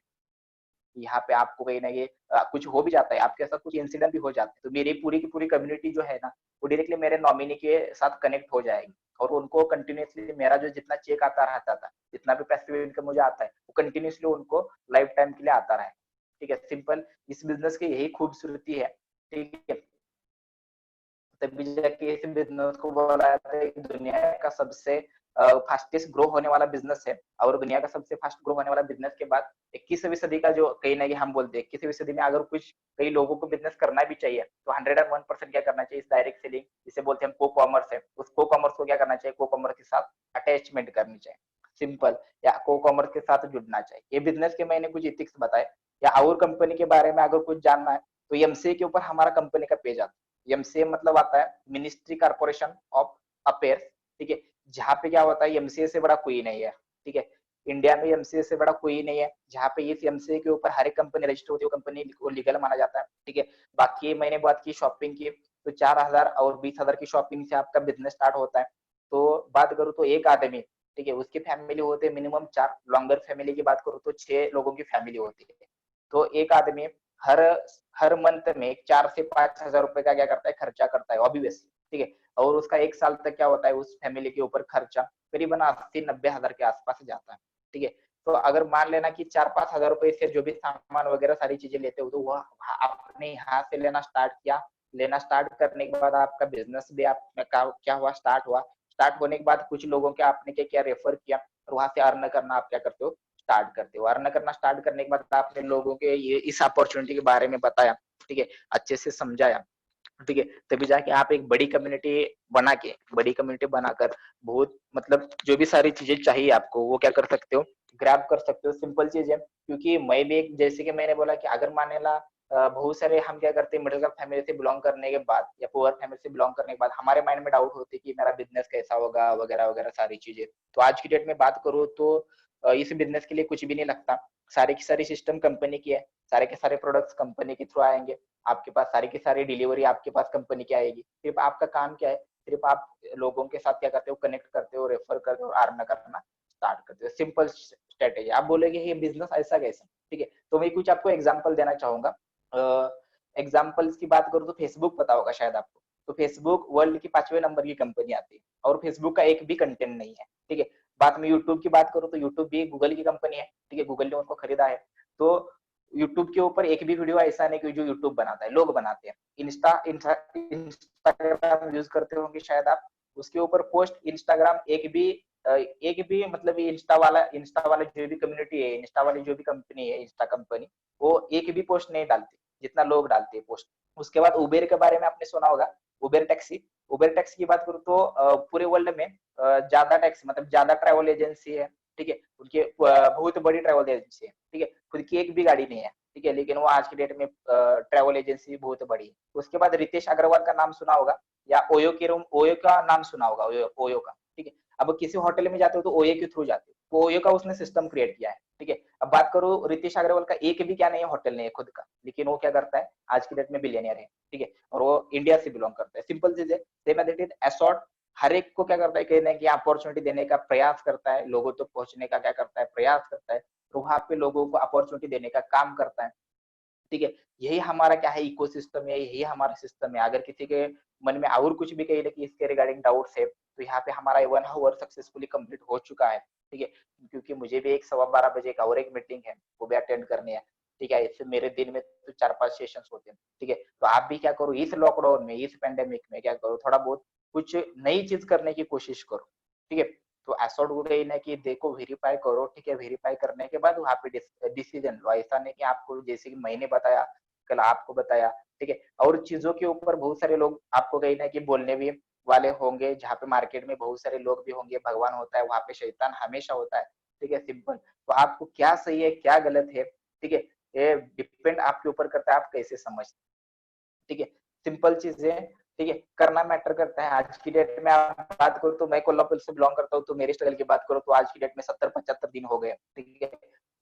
यहाँ पे। आपको कहीं ना कहीं कुछ हो भी जाता है, आपके साथ कुछ इंसिडेंट भी हो जाते हैं, तो मेरी पूरी की पूरी कम्युनिटी जो है ना, वो डायरेक्टली मेरे नॉमिनी के साथ कनेक्ट हो जाएगी, और उनको कंटिन्यूसली मेरा जो जितना चेक आता रहता था, जितना भी पैसिव इनकम मुझे आता है, वो कंटिन्यूसली उनको लाइफ टाइम के लिए आता रहे, ठीक है। सिंपल इस बिजनेस की यही खूबसूरती है, ठीक है। तभी जाके इस बिजनेस को बोला जाता है कि दुनिया का सबसे फास्टेस्ट ग्रो होने वाला बिजनेस है। और दुनिया का सबसे फास्ट ग्रो होने वाला बिजनेस के बाद 21वीं सदी का जो कहीं ना कहीं हम बोलते हैं, 21वीं सदी में अगर कुछ कई लोगों को बिजनेस करना भी चाहिए, तो 101% क्या करना चाहिए, इस डायरेक्ट सेलिंग जिसे बोलते हैं को कॉमर्स है, उस को कॉमर्स को क्या करना चाहिए, को कॉमर्स के साथ अटैचमेंट करनी चाहिए, सिंपल, या को कॉमर्स के साथ जुड़ना चाहिए। ये बिजनेस के मैंने कुछ इथिक्स बताए। या और कंपनी के बारे में अगर कुछ जानना है तो एमसीए के ऊपर हमारा कंपनी का पेज आता है। एमसीए मतलब आता है मिनिस्ट्री कॉर्पोरेशन ऑफ अफेयर्स, ठीक है। जहाँ पे क्या होता है, एमसीए से बड़ा कोई नहीं है, ठीक है। इंडिया में एमसीए से बड़ा कोई नहीं है। जहाँ पे इस एमसीए के ऊपर हर एक कंपनी रजिस्टर होती है, वो कंपनी को लीगल माना जाता है, ठीक है। बाकी मैंने बात की शॉपिंग की, तो 4,000 और 20,000 की शॉपिंग से आपका बिजनेस स्टार्ट होता है। तो बात करूँ तो एक आदमी, ठीक है, उसकी फैमिली होते हैं मिनिमम 4, लॉन्गर फैमिली की बात करूँ तो 6 लोगों की फैमिली होती है। तो एक आदमी हर हर मंथ में 4 से 5,000 रुपए का क्या करता है, खर्चा करता है, ऑब्वियसली, ठीक है। और उसका 1 साल तक क्या होता है, उस फैमिली के ऊपर खर्चा करीबन 80-90 हजार के आसपास जाता है, ठीक है। तो अगर मान लेना कि 4-5 हजार रुपए से जो भी सामान वगैरह सारी चीजें लेते हो, तो वह आपने यहाँ से लेना स्टार्ट किया। लेना स्टार्ट करने के बाद आपका बिजनेस भी आपका क्या हुआ, स्टार्ट हुआ। स्टार्ट होने के बाद कुछ लोगों के आपने क्या क्या रेफर किया, और वहां से अर्न करना आप क्या करते हो, स्टार्ट करते हो। अर्न करना स्टार्ट करने के बाद आपने लोगों के ये इस अपॉर्चुनिटी के बारे में बताया, ठीक है, अच्छे से समझाया। ठीक है, तभी जाके आप एक बड़ी कम्युनिटी बनाकर बहुत मतलब जो भी सारी चीजें चाहिए आपको वो क्या कर सकते हो, ग्रैब कर सकते हो। सिंपल चीज है, क्योंकि मैं भी एक, जैसे कि मैंने बोला कि अगर माने ला बहुत सारे हम क्या करते हैं, मिडिल क्लास फैमिली से बिलोंग करने के बाद या पुअर फैमिली से बिलोंग करने के बाद हमारे माइंड में डाउट होती है कि मेरा बिजनेस कैसा होगा वगैरह वगैरह सारी चीजें। तो आज की डेट में बात करूँ तो इस बिजनेस के लिए कुछ भी नहीं लगता, सारी की सारी सिस्टम कंपनी की है, सारे के सारे प्रोडक्ट्स कंपनी के थ्रू आएंगे, आपके पास सारी की सारी डिलीवरी आपके पास कंपनी की आएगी। सिर्फ आपका काम क्या है, सिर्फ आप लोगों के साथ क्या करते हो, कनेक्ट करते हो, रेफर करते हो, अर्न करना स्टार्ट करते हो। Simple strategy. आप बोलेगे ये बिजनेस ऐसा कैसे, ठीक है, तो मैं कुछ आपको एग्जांपल देना चाहूंगा। एग्जांपल्स की बात करूँ तो फेसबुक पता होगा शायद आपको। तो फेसबुक वर्ल्ड की 5वें नंबर की कंपनी आती है और फेसबुक का एक भी कंटेंट नहीं है, ठीक है। बात में यूट्यूब की बात करूँ तो यूट्यूब भी गूगल की कंपनी है, ठीक है, गूगल ने उनको खरीदा है। तो यूट्यूब के ऊपर एक भी वीडियो ऐसा नहीं कि जो यूट्यूब बनाता है, लोग बनाते हैं। इंस्टाग्राम यूज करते होंगे शायद आप, उसके ऊपर पोस्ट इंस्टाग्राम एक भी मतलब इंस्टा वाला जो भी कम्युनिटी है, इंस्टा वाली जो भी कंपनी है, इंस्टा कंपनी, वो एक भी पोस्ट नहीं डालती जितना लोग डालते हैं पोस्ट। उसके बाद उबेर के बारे में आपने सुना होगा, उबेर टैक्सी की बात करूँ तो पूरे वर्ल्ड में ज्यादा टैक्सी मतलब ज्यादा ट्रैवल एजेंसी है, ठीक है, उनके बहुत बड़ी ट्रैवल एजेंसी है, ठीक है, खुद की एक भी गाड़ी नहीं है, ठीक है, लेकिन वो आज की डेट में ट्रैवल एजेंसी बहुत बड़ी है। उसके बाद रितेश अग्रवाल का नाम सुना होगा, या ओयो का नाम सुना होगा, ओयो का, ठीक है। अब किसी होटल में जाते हो तो ओयो के थ्रू जाते हो, तो ओयो का उसने सिस्टम क्रिएट किया है, ठीक है। अब बात करो रितेश अग्रवाल का, एक भी क्या नहीं है होटल नहीं है खुद का, लेकिन वो क्या करता है, आज की डेट में बिलियनियर है, ठीक है, और वो इंडिया से बिलोंग करता है। सिंपल चीज है, सेम एज इट इज एसॉर्ट, हर एक को क्या करता है, कहने की अपॉर्चुनिटी देने का प्रयास करता है, लोगों तक पहुंचने का क्या करता है, प्रयास करता है, तो वहां पे लोगों को अपॉर्चुनिटी देने का काम करता है, ठीक है। यही हमारा क्या है, इकोसिस्टम है, यही हमारा सिस्टम है। अगर किसी के मन में और कुछ भी कही कि इसके रिगार्डिंग डाउट्स है, तो यहाँ पे हमारा 1 आवर सक्सेसफुली कंप्लीट हो चुका है, ठीक है, क्योंकि मुझे भी एक 12:15 बजे का और एक मीटिंग है, वो भी अटेंड करनी है, ठीक है। इससे मेरे दिन में तो 4-5 सेशंस होते हैं, ठीक है। तो आप भी क्या करो, इस लॉकडाउन में, इस पेंडेमिक में क्या करो, थोड़ा बहुत कुछ नई चीज करने की कोशिश करो, ठीक है। तो एसोर्ट हो गई ना कि देखो वेरीफाई करो, ठीक है, वेरीफाई करने के बाद वहाँ पे डिसीजन लो। ऐसा नहीं कि आपको, जैसे कि मैंने बताया, कल आपको बताया, ठीक है, और चीजों के ऊपर बहुत सारे लोग आपको कहीं ना कि बोलने भी वाले होंगे, जहाँ पे मार्केट में बहुत सारे लोग भी होंगे। भगवान होता है, वहां पे शैतान हमेशा होता है, ठीक है, सिंपल। तो आपको क्या सही है क्या गलत है, ठीक है, ये डिपेंड आपके ऊपर करता है, आप कैसे समझते, ठीक है, सिंपल चीजें, ठीक है, करना मैटर करता है। आज की डेट में आप बात करो तो मैं कोल्हापुर से बिलोंग करता हूँ, तो मेरी स्ट्रगल की बात करो तो आज की डेट में 70-75 दिन हो गए, ठीक है।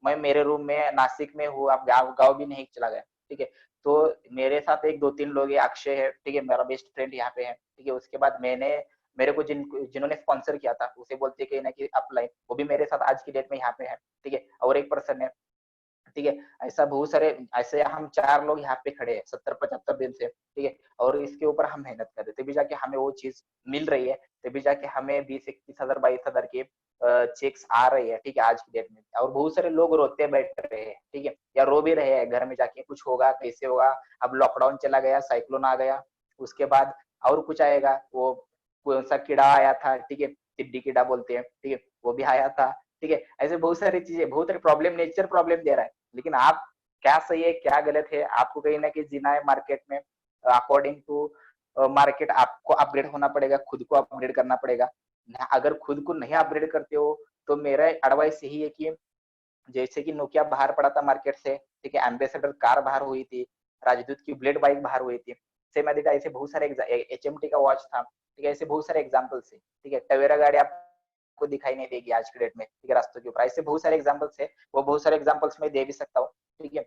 मैं मेरे रूम में नासिक में हूँ, आप गाँव भी नहीं चला गया, ठीक है। तो मेरे साथ एक 2-3 लोग है, अक्षय है, ठीक है, मेरा बेस्ट फ्रेंड यहाँ पे है, ठीक है। उसके बाद मेरे को जिन्होंने स्पॉन्सर किया था, उसे बोलते कहीं ना कि अप्लाई, वो भी मेरे साथ आज की डेट में यहाँ पे है, ठीक है। और एक पर्सन है, ठीक है। ऐसा बहुत सारे, ऐसे हम 4 लोग यहाँ पे खड़े हैं 70-75 दिन से, ठीक है, और इसके ऊपर हम मेहनत कर रहे हैं, तभी जाके हमें वो चीज मिल रही है, तभी जाके हमें 20-21 हजार 22 हजार के चेक्स आ रही है, ठीक है, आज की डेट में। और बहुत सारे लोग रोते बैठ रहे हैं, ठीक है, या रो भी रहे हैं घर में जाके, कुछ होगा कैसे होगा। अब लॉकडाउन चला गया, साइक्लोन आ गया, उसके बाद और कुछ आएगा, वो कौन सा कीड़ा आया था, ठीक है, टिड्डी कीड़ा बोलते हैं, ठीक है, वो भी आया था, ठीक है। ऐसे बहुत सारी चीजें, बहुत सारे प्रॉब्लम, नेचर प्रॉब्लम दे रहा है, लेकिन आप क्या सही है क्या गलत है, आपको कहीं ना कहीं जीना है मार्केट में, अकॉर्डिंग टू मार्केट आपको अपग्रेड होना पड़ेगा, खुद को अपग्रेड करना पड़ेगा। अगर खुद को नहीं अपग्रेड करते हो तो मेरा एडवाइस यही है कि जैसे कि नोकिया बाहर पड़ा था मार्केट से, ठीक है, एम्बेसडर कार बाहर हुई थी, राजदूत की ब्लेड बाइक बाहर हुई थी, सेम ऐसे बहुत सारे, एचएमटी का वॉच था, ठीक है, ऐसे बहुत सारे एग्जाम्पल्स है, ठीक है। टवेरा गाड़ी आपको दिखाई नहीं देगी आज के डेट में, ठीक है, रास्तों के ऊपर, ऐसे बहुत सारे एग्जाम्पल्स है, वो बहुत सारे एग्जाम्पल्स मैं दे भी सकता हूँ, ठीक है,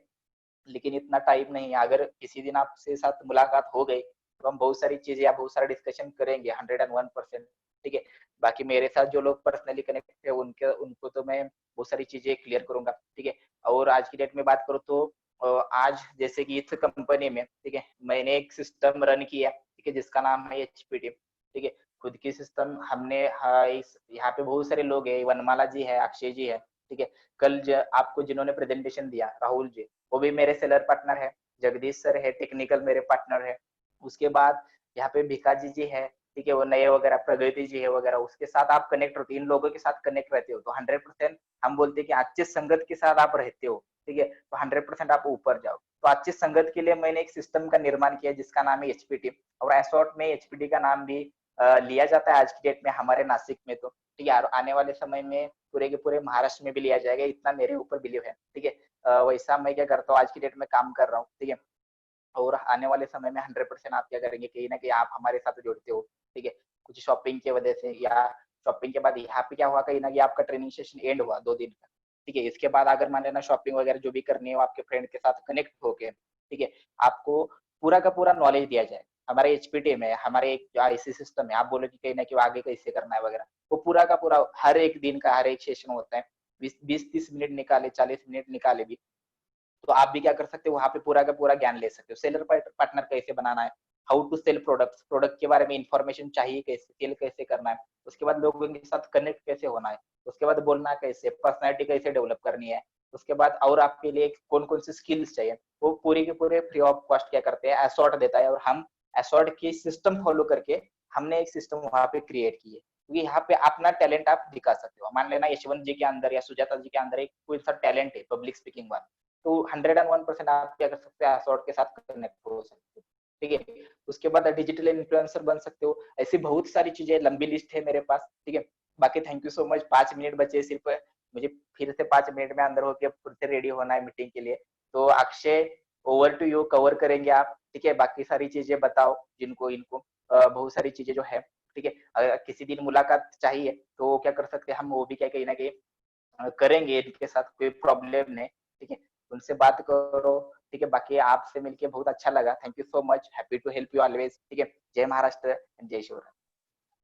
लेकिन इतना टाइम नहीं है। अगर किसी दिन आपसे साथ मुलाकात हो गई तो हम बहुत सारी चीजें या बहुत सारा डिस्कशन करेंगे 101%, ठीक है। बाकी मेरे साथ जो लोग पर्सनली कनेक्ट है उनको तो मैं बहुत सारी चीजें क्लियर करूंगा, ठीक है। और आज की डेट में बात करूँ तो आज जैसे कि इस कंपनी में, ठीक है, मैंने एक सिस्टम रन किया, ठीक है, जिसका नाम है एचपीटी, ठीक है, खुद की सिस्टम हमने, इस यहाँ पे बहुत सारे लोग है, वनमाला जी है, अक्षय जी है, ठीक है। कल आपको जिन्होंने प्रेजेंटेशन दिया, राहुल जी, वो भी मेरे सेलर पार्टनर है। जगदीश सर है, टेक्निकल मेरे पार्टनर है। उसके बाद यहाँ पे भिकाजी जी है, ठीक है, वो नए वगैरह, प्रगति जी है वगैरह, उसके साथ आप कनेक्ट होते, इन लोगों के साथ कनेक्ट रहते हो तो 100% हम बोलते हैं कि अच्छे संगत के साथ आप रहते हो ठीक है, तो 100% आप ऊपर जाओ। तो अच्छी संगत के लिए मैंने एक सिस्टम का निर्माण किया जिसका नाम है एचपीटी, और एसॉर्ट में एचपीटी का नाम भी लिया जाता है आज की डेट में हमारे नासिक में। तो ठीक है, और आने वाले समय में पूरे के पूरे महाराष्ट्र में भी लिया जाएगा, इतना मेरे ऊपर बिलीव है। ठीक है, वैसा मैं क्या करता हूँ, आज की डेट में काम कर रहा हूँ। ठीक है, और आने वाले समय में 100% आप क्या करेंगे, कहीं ना कहीं आप हमारे साथ जुड़ते हो। ठीक है, कुछ शॉपिंग की वजह से, या शॉपिंग के बाद यहाँ पे क्या हुआ, कहीं ना कहीं आपका ट्रेनिंग सेशन एंड हुआ 2 दिन का। ठीक है, इसके बाद अगर मान लेना शॉपिंग वगैरह जो भी करनी है वो आपके फ्रेंड के साथ कनेक्ट होके, ठीक है, आपको पूरा का पूरा नॉलेज दिया जाए। हमारे एचपीटी में हमारे एक आईसी सिस्टम है, आप बोलो कि कहीं ना कहीं आगे कैसे करना है वगैरह, वो पूरा का पूरा हर एक दिन का हर एक सेशन होता है। 20-30 मिनट निकाले, 40 मिनट निकाले भी, तो आप भी क्या कर सकते हो, वहां पे पूरा का पूरा ज्ञान ले सकते हो। सेलर पार्टनर कैसे बनाना है, how to sell products, product के बारे में इंफॉर्मेशन चाहिए, कैसे सेल कैसे करना है, उसके बाद लोगों के साथ कनेक्ट कैसे होना है, उसके बाद बोलना कैसे, पर्सनैलिटी कैसे डेवलप करनी है, उसके बाद और आपके लिए कौन कौन सी स्किल्स चाहिए, वो पूरे के पूरे फ्री ऑफ कॉस्ट क्या करते हैं, एसॉर्ट देता है। और हम एसॉर्ट की सिस्टम फॉलो करके हमने एक सिस्टम वहां पे क्रिएट की है, क्योंकि यहाँ पे अपना टैलेंट आप दिखा सकते हो। मान लेना यशवंत जी के अंदर या सुजाता जी के अंदर एक कोई सा टैलेंट है पब्लिक स्पीकिंग वाला, तो 101% आप क्या कर सकते हैं, एसॉर्ट के साथ कनेक्ट हो सकते हो। ठीक है, उसके बाद डिजिटल इन्फ्लुएंसर बन सकते हो। ऐसी बहुत सारी चीजें, लंबी लिस्ट है मेरे पास। ठीक है, बाकी thank you so much. 5 minute बचे सिर्फ, मुझे फिर से 5 मिनट में अंदर होकर फिर से रेडी होना है मीटिंग के लिए। तो Akshay, over to you, cover करेंगे आप। ठीक है, बाकी सारी चीजें बताओ जिनको इनको बहुत सारी चीजें जो है। ठीक है, अगर किसी दिन मुलाकात चाहिए तो क्या कर सकते हैं हम, वो भी क्या कहीं ना कहीं करेंगे, इनके साथ कोई प्रॉब्लम नहीं। ठीक है, उनसे बात करो। ठीक है, बाकी आपसे मिलके बहुत अच्छा लगा, thank you so much, happy to help you always. ठीक है, जय महाराष्ट्र, जय शिवराय।